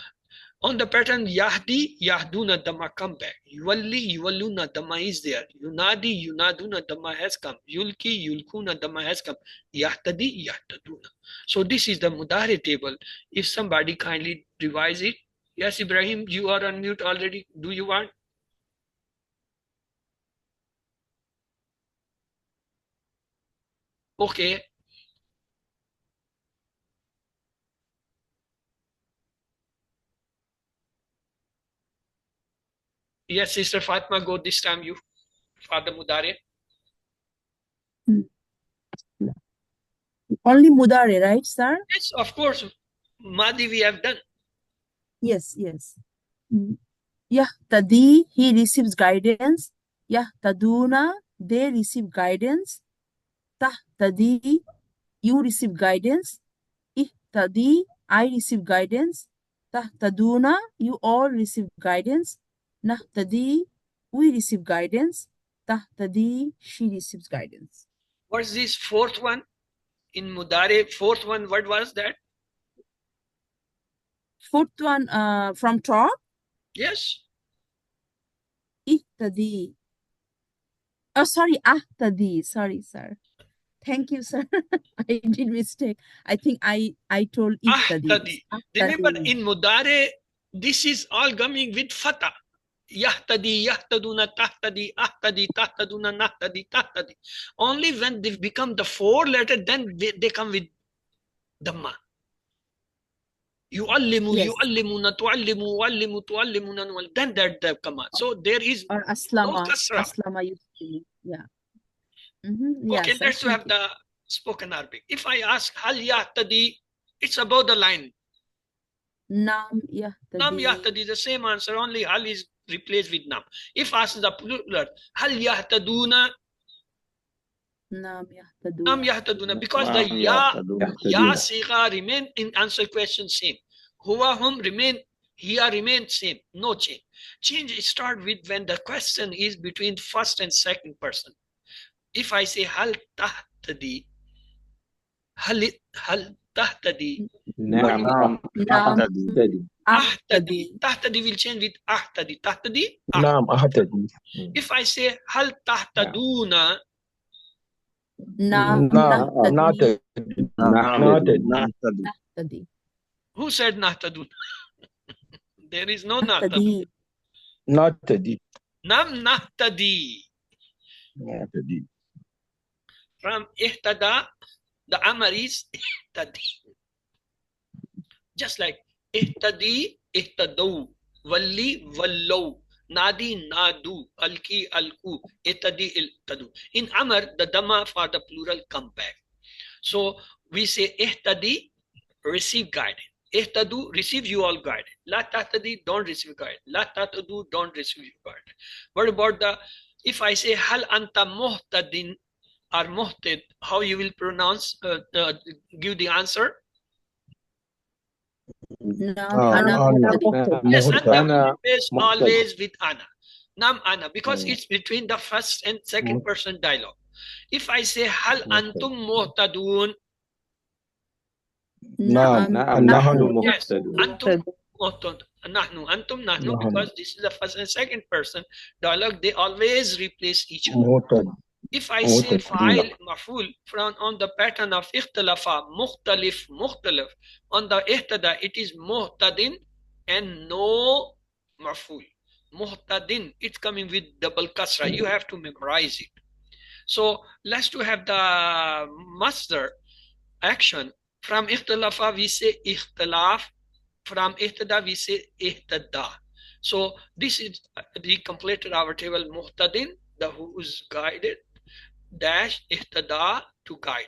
on the pattern, Yahdi, Yahduna, Dhamma come back. Yuvalli, Yuwalluna, Dhamma is there. Yunadi, Yunaduna, Dhamma has come. Yulki, Yulkuna, Dhamma has come. Yahtadi, Yahtaduna. So this is the Mudare table. If somebody kindly revise it. Yes, Ibrahim, you are on mute already. Do you want? Okay. Yes, Sister Fatma, go this time you, Father Mudare. Only Mudare, right, sir? Yes, of course. Madi we have done. Yes. Yahtadi, he receives guidance. Yahtaduna, they receive guidance. Tahtadi, you receive guidance. Ihtadi, I receive guidance. Tahtaduna, you all receive guidance. Nahtadi, we receive guidance. Tahtadi, she receives guidance. What's this fourth one? In Mudare, fourth one, what was that? Fourth one from top. Yes. Ihtadi. Oh, sorry, ahtadi. Sorry, sir. Thank you, sir. I did mistake. I think I told ihtadi. Ahtadi. Remember, Ahtadi. in Mudare, this is all coming with fatah. Yahtadi, yahtaduna, tahtadi, ahtadi, tahtaduna, nahtadi, tahtadi. Only when they become the four letter, then they come with dhamma. Yu'allimu, Yes. yu'allimuna, tu'allimu, wa'allimu, tu'allimuna, then that come out. So there is Or no aslama. kasra. Aslama used to be. Yeah. Okay, Yes, sir. let's have the spoken Arabic. If I ask hal yahtadi, it's about the line. Nam Nam yahtadi. yahtadi, the same answer, only hal is replaced with nam. If asked the plural, hal yahtaduna, Nam yahtaduna. nam yahtaduna, because the ya sigha remain in answer question same. Huwa hum remain, here remain same, no change. Change start with when the question is between first and second person. If I say hal tahtadi, hal tahtadi, Naam. ahtadi. Tahtadi will change with ahtadi. Tahtadi, Naam, ahtadi. if I say hal tahtaduna, Nam Nahtadi. nahtadi. who said nahtaduna? There is no nahtaduna. Nahtadi. Nam nahtadi. From ihtada, the amar is ihtadi. Just like ihtadi, ihtadaw, walli, wallaw, nadi, nadu, alki, alku, ihtadi, iltadu. In amar, the dhamma for the plural come back. So we say ihtadi, receive guidance. Ihtadu, receive you all guidance. La tahtadi, don't receive guidance. La tahtadu, don't receive you guidance. What about the, if I say hal anta muhtadin or muhtad, how you will pronounce, give the answer? Nam ana muhtadi. Yes, anta Ana always with ana. Nam ana, because it's between the first and second person dialogue. If I say hal antum muhtadun, Nahnu yes, muhtadun. antum muhtadun. Antum nahnu, because this is the first and second person dialogue, they always replace each other. Muhtad. If I say fa'il maf'ul from on the pattern of ikhtalafa, mukhtalif, mukhtalif, on the ihtada, it is muhtadin and no maf'ul. Muhtadin, it's coming with double kasra. You have to memorize it. So let's to have the master action. From ikhtalafa, we say ikhtilaf. From ihtada, we say ihtada. So this is, we completed our table muhtadin, the who is guided, dash ihtada, to guide.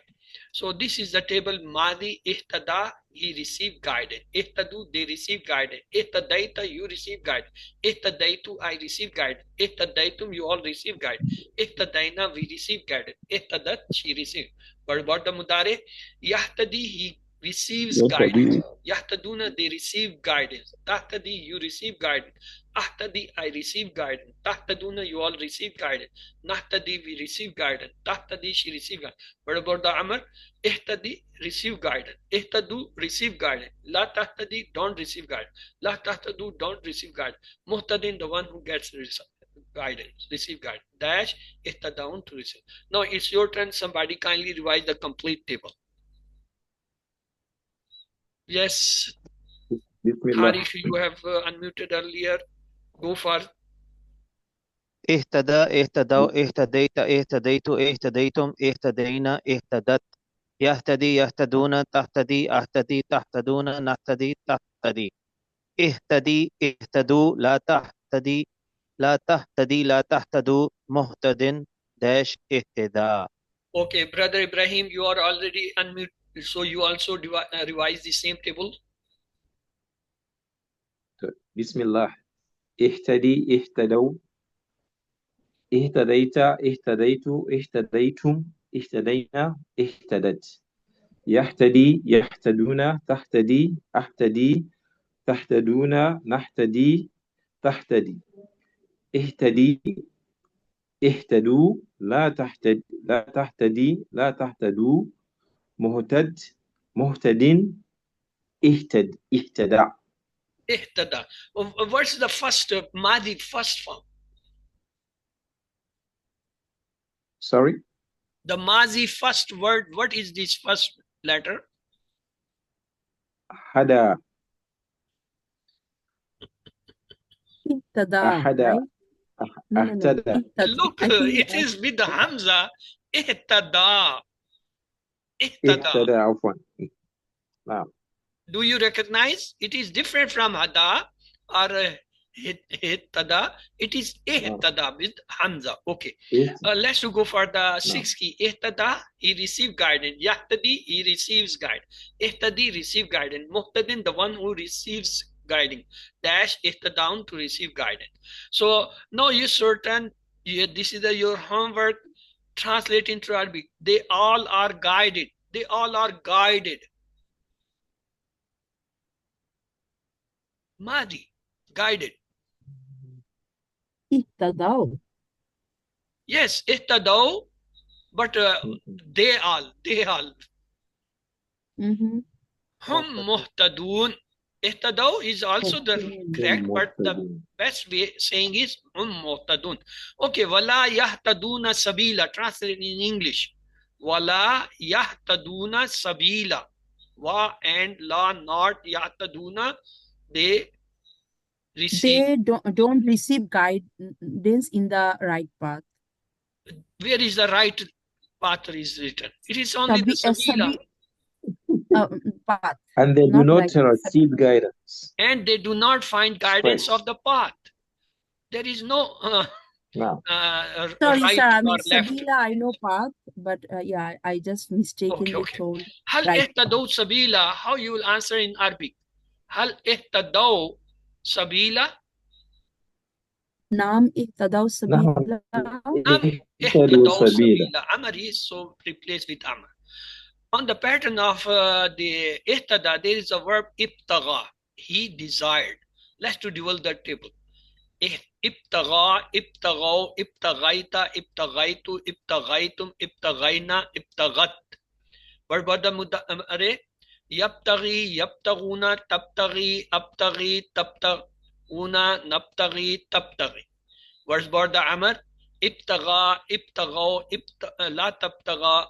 So this is the table madi ihtada, he received guidance. Ihtadu, they receive guidance. Ihtadaita, you receive guidance. Ihtadaitu, I receive guidance. Ihtadaitum, you all receive guidance. Ihtadaina, we receive guidance. Ihtadat, she received. But about the mudare, yahtadi, he receives guidance. Yahtaduna, they receive guidance. Tahtadi, you receive guidance. Ahtadi, I receive guidance. Tahtaduna, you all receive guidance. Nahtadi, we receive guidance. Tahtadi, she receive guidance. What about the amr? Ihtadi, receive guidance. Ihtadu, receive guidance. La tahtadi, don't receive guidance. La tahtadu, don't receive guidance. Muhtadin, the one who gets guidance, receive guidance. Dash, ihtadaun, to receive. Now it's your turn. Somebody kindly revise the complete table. Yes, Bismillah. Harif, you have unmuted earlier. Go for اهتدى اهتدوا اهتديت اهتديت اهتديتم اهتدينا اهتدت يهتدي يهتدون تهتدي اهتدي تهتدون نهتدي تهتدي اهتدي اهتدوا لا تهتدي لا تهتدي لا تهتدوا مهتد داش اهتداء. Okay, brother Ibrahim, you are already unmuted, so you also revise the same table. Bismillah. Ihtadi, ihtadaw. Ihtadaita, ihtadaitu, ihtadaitum, ihtadaina, ihtadat. يهتدي يهتدون تهتدي أهتدي تهتدون نهتدي تهتدي اهتدي اهتدوا لا تهتدي لا تهتدوا مهتد مهتد اهتدى. Ihtada. What's the first Madi first form? Sorry? The Mazi first word, what is this first letter? هدى اهتدى, أحدى right? No. اهتدى. Look, I think it is with the Hamza. Ihtada. Ihtada. اهتدى عفوا. نعم. Do you recognize? It is different from Hada or Hittada. It is Ihtada with Hamza. Okay. Let's go for the 6 key. Ihtada, he received guidance. Yahtadi, he receives guidance. Ihtadi, receive guidance. Muhtadin, the one who receives guiding. Dash Ihtadaun to receive guidance. So now you certain, this is your homework. Translate into Arabic. They all are guided. They all are guided. Madi, guided. اهتدوا. Yes, ihtadaw, but they all. Mm-hmm. Hum muhtadun. Ihtadaw is also the correct, but the best way saying is hum muhtadun. Okay, wala yahtaduna sabila. Translate in English. Wala yahtaduna sabila. Wa and la not yahtaduna. They receive. They don't receive guidance in the right path. Where is the right path is written? It is only the sabila. Path. And they do not receive guidance. And they do not find guidance of the path. There is no sorry, right sir. I or mean, left. sabila, I know path, but yeah, I just mistakenly told. Hal ihtadaw sabila. How you will answer in Arabic? Hal ihtadaw sabila. Nam ihtadaw sabila. Nam ihtadaw sabila. Amar is so replaced with Amar. On the pattern of the ihtada, there is a verb ibtaga. He desired. Let's to develop that table. Ibtaga, ibtagaw, ibtagaita, ibtagaitu, ibtagaitum, ibtagaina, ibtagat. What about the array? Yaptagi, yaptaguna, taptagi, aptagi, taptaguna, naptagi, taptagi. What's about the amar? Ibtaga, ibtagaw, la taptaga,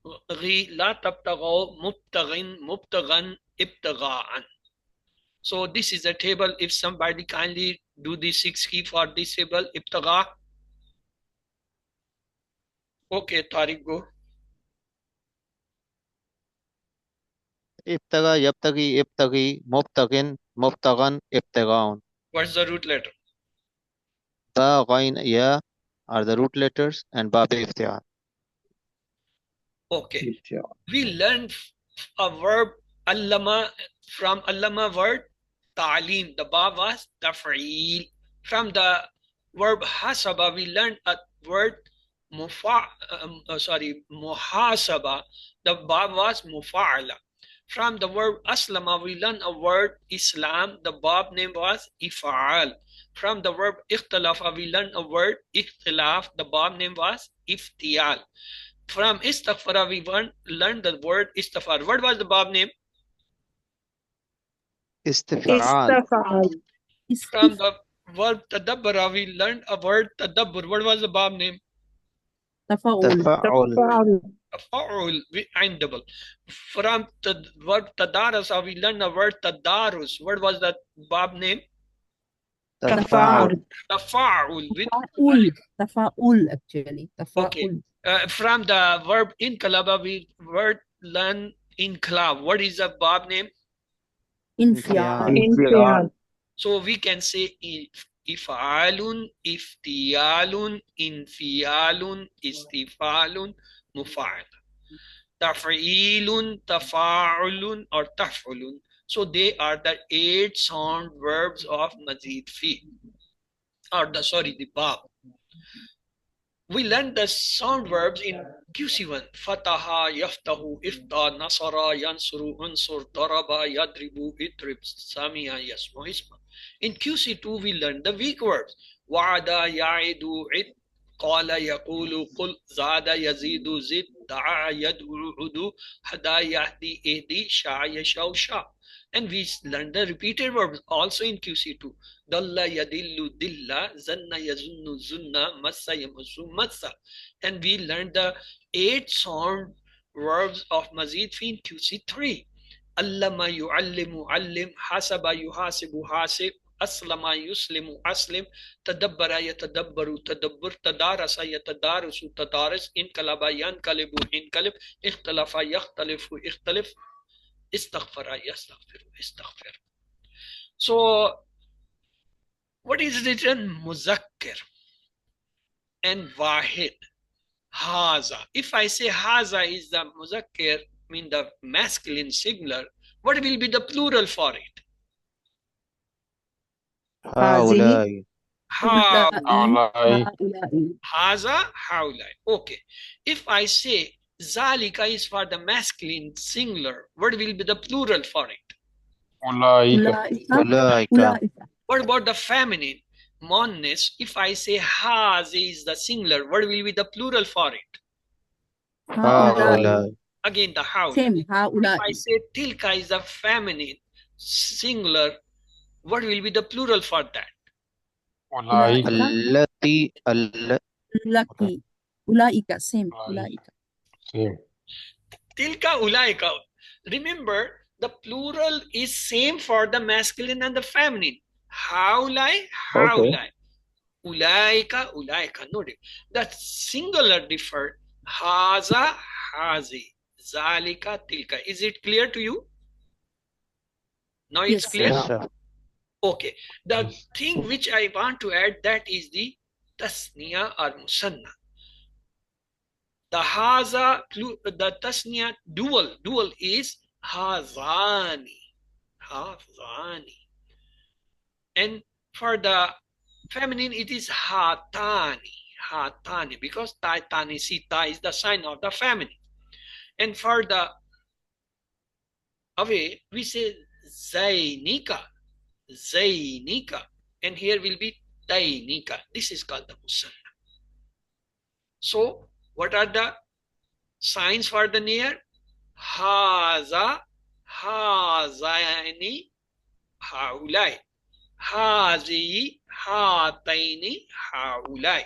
la tabtagaw, mubtagin, mubtagan, ibtaga'an. So this is a table. If somebody kindly do the 6 key for this table, ibtaga. Okay, Tariq, go. Ibtaga, yabtagi, ibtagi, mubtagin, mubtagan, ibtagaun. What's the root letter? Ba, ghain, ya are the root letters and ba iftiyar. Okay. We learned a verb allama from allama word ta'lim. The ba was taf'eel. From the verb hasaba, we learned a word muhasaba. The ba was mufa'ala. From the verb aslama, we learned a word Islam. The bab name was ifa'al. From the verb ikhtalafa, we learned a word ikhtilaf. The bab name was iftiyal. From istaghfara, we learned the word istaghfar. What was the bab name? Istif'al. From the verb tadabbara, we learned a word tadabbur. What was the bab name? Tafa'ul. Tafa'ul. And double. From the verb tadarasa, we learned a word tadarus. What was the bab name? Tafa'ul. Tafa'ul. Tafa'ul, actually. Tafa'ul. Okay. From the verb inqalaba, we learn inqalab. What is the bab name? Infiyal. So we can say if'alun, iftiyalun, infiyalun, istifalun, mufa'al. Taf'ilun, tafa'ulun, or taf'ulun. So they are the 8 sound verbs of mazid fi. Or the bab. We learned the sound verbs in QC1. Fataha, yaftahu, ifta, nasara, yansuru, unsur, daraba, yadribu, itrib, samia, yasma, isma. In QC2, we learned the weak verbs. Wa'ada, ya'idu, id, qala, yaqulu, qul, zada, yazidu, zid, da'a, yad'u, udu, hada, yahdi, ihdi, sha, yashaw, sha. And we learned the repeated verbs also in QC2. Dalla yadillu dilla, zanna yazunnu zunna, massa yamassu massa. And we learned the 8 sound verbs of mazid fi in QC3. Allama yu'allimu allim, hasaba yuhasibu hasib, aslama yuslimu aslim, tadabbara yatadabbaru tadabbur, tadarasa yatadarusu tadaris, inkalaba yankalibu inkalib, ikhtalafa yakhtalifu ikhtalif, istaghfara yastaghfiru istaghfir. So what is written muzakkir and wahid? Haza. If I say haza is the muzakkir, mean the masculine singular, what will be the plural for it? هؤلاء. How? هؤلاء. Haza, haulai. Okay. If I say zalika is for the masculine singular, what will be the plural for it? أولئك أولئك. What about the feminine? Monis, if I say haz is the singular, what will be the plural for it? هؤلاء. Again, the how. Same. If I say tilka is the feminine singular, what will be the plural for that? أولئك التي Lucky. Ulaika. Same. Ulaika. same. Tilka ulaika. Remember, the plural is same for the masculine and the feminine. Haulai, haulai. Ulaika, ulaika. Note it. The singular differ. Haza, hazi. Zalika, tilka. Is it clear to you? Now it's Yes. clear? Yes, sir. Okay. The thing which I want to add, that is the tasniya or musanna. The haza, the tasniya dual is hazani. Hazani. And for the feminine, it is hatani. Hatani. Because taitani sita is the sign of the feminine. And for the away, we say zainika. Zainika. And here will be tainika. This is called the musanna. So, what are the signs for the near? Haza, hazaini, haulai. Hazi, hataini, haulai.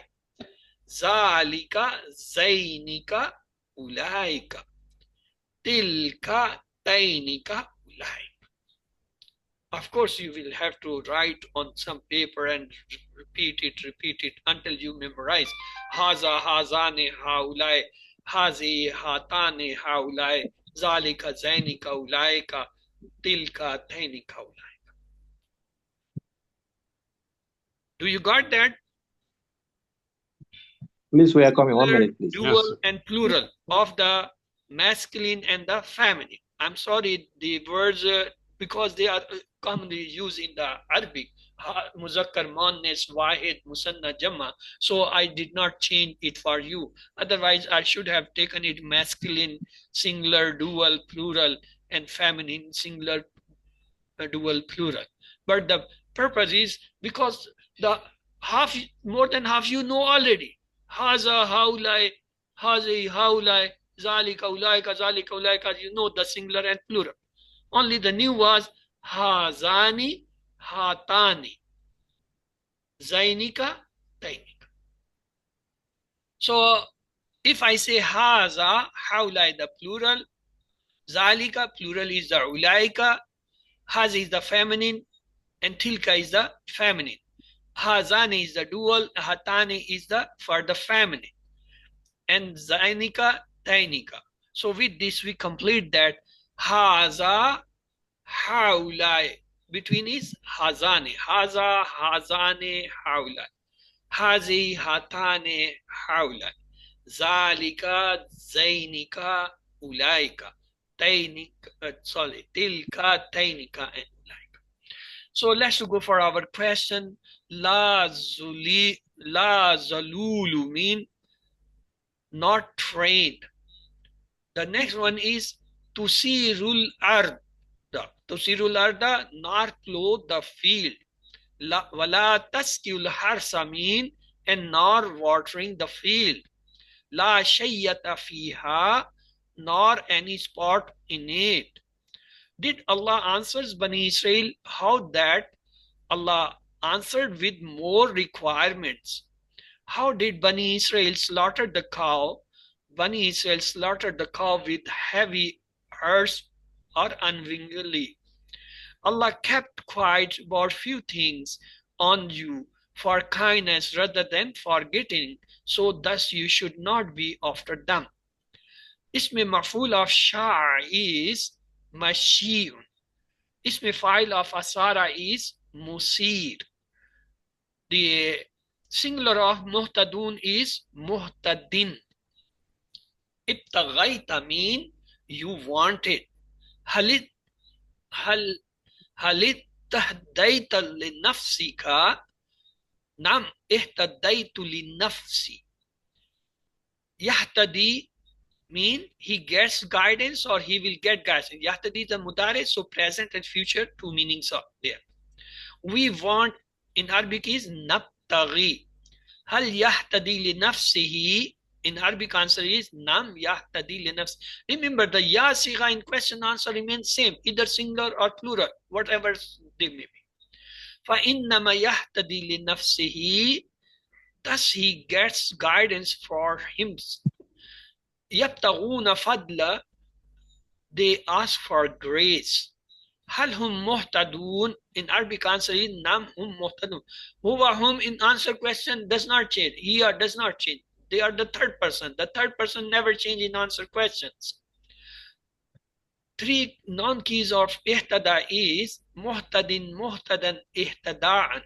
Zalika, zainika, ulaika. Tilka, tainika, ulaika. Of course, you will have to write on some paper and repeat it until you memorize. Haza, hazane, haulai. Hazi, hatane, haulai. Zalika, zainika, ulaika. Tilka, tainika, ulaika. Do you got that? Please, we are coming. 1 minute, please. Dual and plural of the masculine and the feminine. I'm sorry, the words, because they are commonly used in the Arabic, muzakkar, muannas, wahid, musanna, jamma. So I did not change it for you. Otherwise, I should have taken it masculine, singular, dual, plural, and feminine, singular, dual, plural. But the purpose is because the half, more than half, you know already. Haza, haulai, hazi, haulai, zalika, ulaika, zalika, ulaika. You know the singular and plural. Only the new was hazani, hatani, zainika, tainika. So if I say haza, haulai, the plural, zalika, plural is the ulaika, haz is the feminine, and tilka is the feminine. Hazani is the dual, hatani is the for the feminine, and zainika, tainika. So with this we complete that. Haza, haulai. Between is hazani. Haza, hazane, haulai. Hazi, hatane, haulai. Zalika, zainika, ulaika. Tainika, tilka, tainika, and ulaika. So let's go for our question. La zalulu mean not trained. The next one is tusirul arda. Tusirul arda, not plow the field. Wala taskil harsa mean, and nor watering the field. La shayyata fiha, nor any spot in it. Did Allah answers Bani Israel how that Allah answered with more requirements? How did Bani Israel slaughter the cow? Bani Israel slaughtered the cow with heavy hearts or unwillingly. Allah kept quiet about few things on you for kindness rather than forgetting, so thus you should not be after them. Ism maf'ul of sha'a is mashiyun. Ism fa'il of asara is musir. The singular of muhtadun is muhtadin. Ibtaghaita mean you wanted. Halit tahdayta linafsika. Nam ihtadaytu linafsi. Yahtadi mean he gets guidance or he will get guidance. Yahtadi is a mudare, so present and future, two meanings are there. We want in Arabic is nabtaghi. Hal yahtadi li nafsihi. In Arabic answer is nam yahtadi li nafsi. Remember the ya sigha in question answer remains same, either singular or plural, whatever they may be. Fa innama yahtadi li nafsihi. Thus he gets guidance for him. Yabtaghuna fadla, they ask for grace. Hal hum muhtadun, in Arabic answer is nam hum muhtadun. Huwa hum in answer question does not change. Here does not change. They are the third person. The third person never change in answer questions. Three non-keys of ihtada is muhtadin, muhtadan, ihtada'an.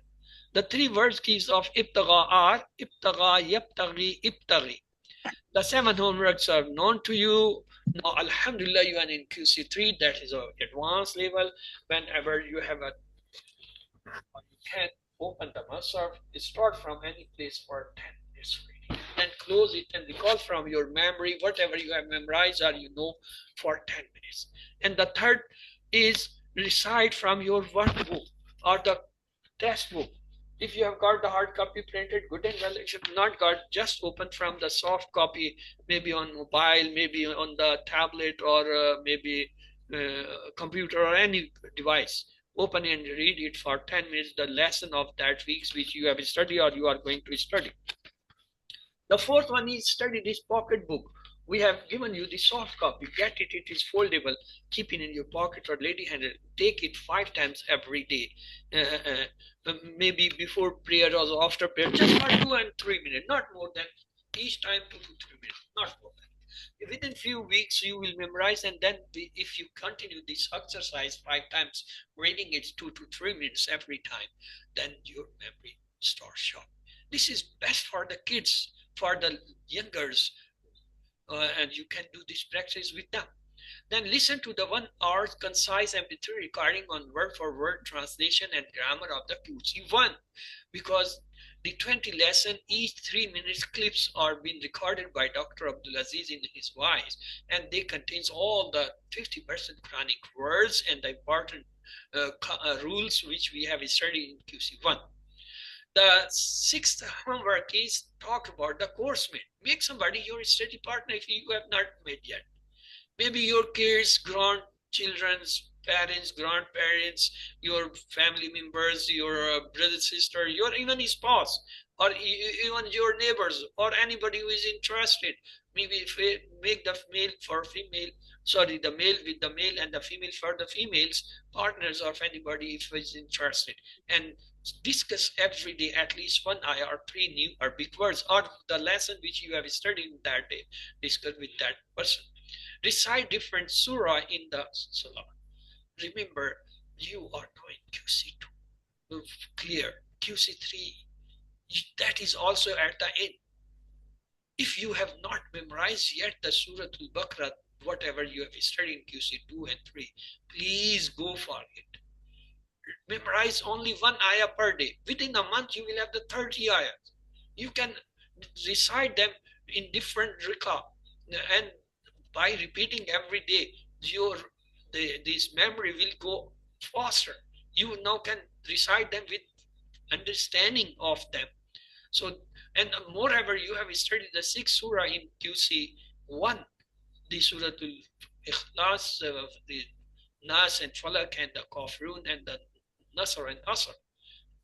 The three word keys of ibtagha are ibtagha, yabtaghi, ibtaghi. The 7 homeworks are known to you. Now, alhamdulillah, you are in QC3, that is our advanced level. Whenever you have you can open the Musaf, start from any place for 10 minutes reading. Then close it and recall from your memory whatever you have memorized or you know for 10 minutes. And the third is recite from your workbook or the textbook. If you have got the hard copy printed, good and well. If you have not got, just open from the soft copy, maybe on mobile, maybe on the tablet, or maybe computer or any device. Open and read it for 10 minutes, the lesson of that week's which you have studied or you are going to study. The fourth one is study this pocket book. We have given you the soft copy. Get it, it is foldable. Keep it in your pocket or lady handed. Take it 5 times every day. Maybe before prayer or after prayer, just for 2 and 3 minutes, not more than each time 2 to 3 minutes, not more than. Within few weeks you will memorize, and then if you continue this exercise 5 times, reading it 2 to 3 minutes every time, then your memory starts sharp. This is best for the kids, for the youngers, and you can do this practice with them. Then listen to the 1 hour concise MP3 recording on word for word translation and grammar of the QC1, because the 20 lesson, each 3 minutes clips are being recorded by Dr. Abdulaziz in his voice, and they contains all the 50% Quranic words and the important rules which we have studied in QC1. The 6th homework is talk about the course mate. Make somebody your study partner if you have not made yet. Maybe your kids, grandchildren's parents, grandparents, your family members, your brother, sister, your even spouse, or even your neighbors, or anybody who is interested. Maybe make the male for female, sorry, the male with the male and the female for the females, partners of anybody if is interested. And discuss every day at least 1 ayah or 3 new Arabic words, or the lesson which you have studied that day, discuss with that person. Recite different surah in the Salah. Remember, you are doing QC2. Clear. QC3, that is also at the end. If you have not memorized yet the Surah Al-Baqarah, whatever you have studied in QC2 and 3, please go for it. Memorize only 1 ayah per day. Within a month, you will have the 30 ayahs. You can recite them in different rika, and by repeating every day, this memory will go faster. You now can recite them with understanding of them. So, and moreover, you have studied the 6th surah in QC1, the Suratul Ikhlas, the Nas and Falak and the Kafirun and the Nasr and Asr.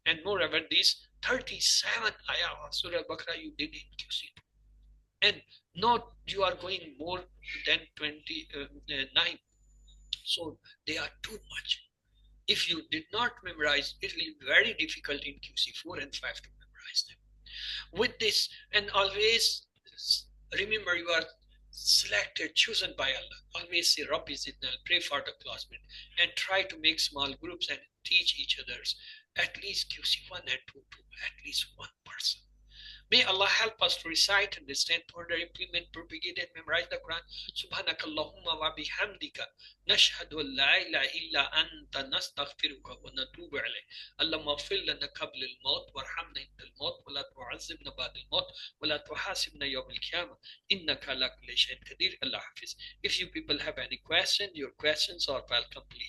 And moreover, these 37 ayah of Surah Baqarah you did in QC2. And not you are going more than 29. So they are too much. If you did not memorize, it will be very difficult in QC4 and 5 to memorize them. With this, and always remember you are selected, chosen by Allah. Always say Rabbi Zidna, pray for the classmate, and try to make small groups and teach each others. At least QC1 and 2 to at least one person. May Allah help us to recite, understand, ponder, implement, propagate, and memorize the Quran. Subhanakallahumma wa bihamdika. Nashhadu an la ilaha illa anta nastaghfiruka wa natubu ilayk. Allahumma ighfir lana qabla al-maut warhamna inda al-maut wa la tu'azzibna ba'da al-maut wa la tuhasibna yawm al-qiyamah. Innaka ala kulli shay'in qadir. Allah Hafiz. If you people have any questions, your questions are welcome, please.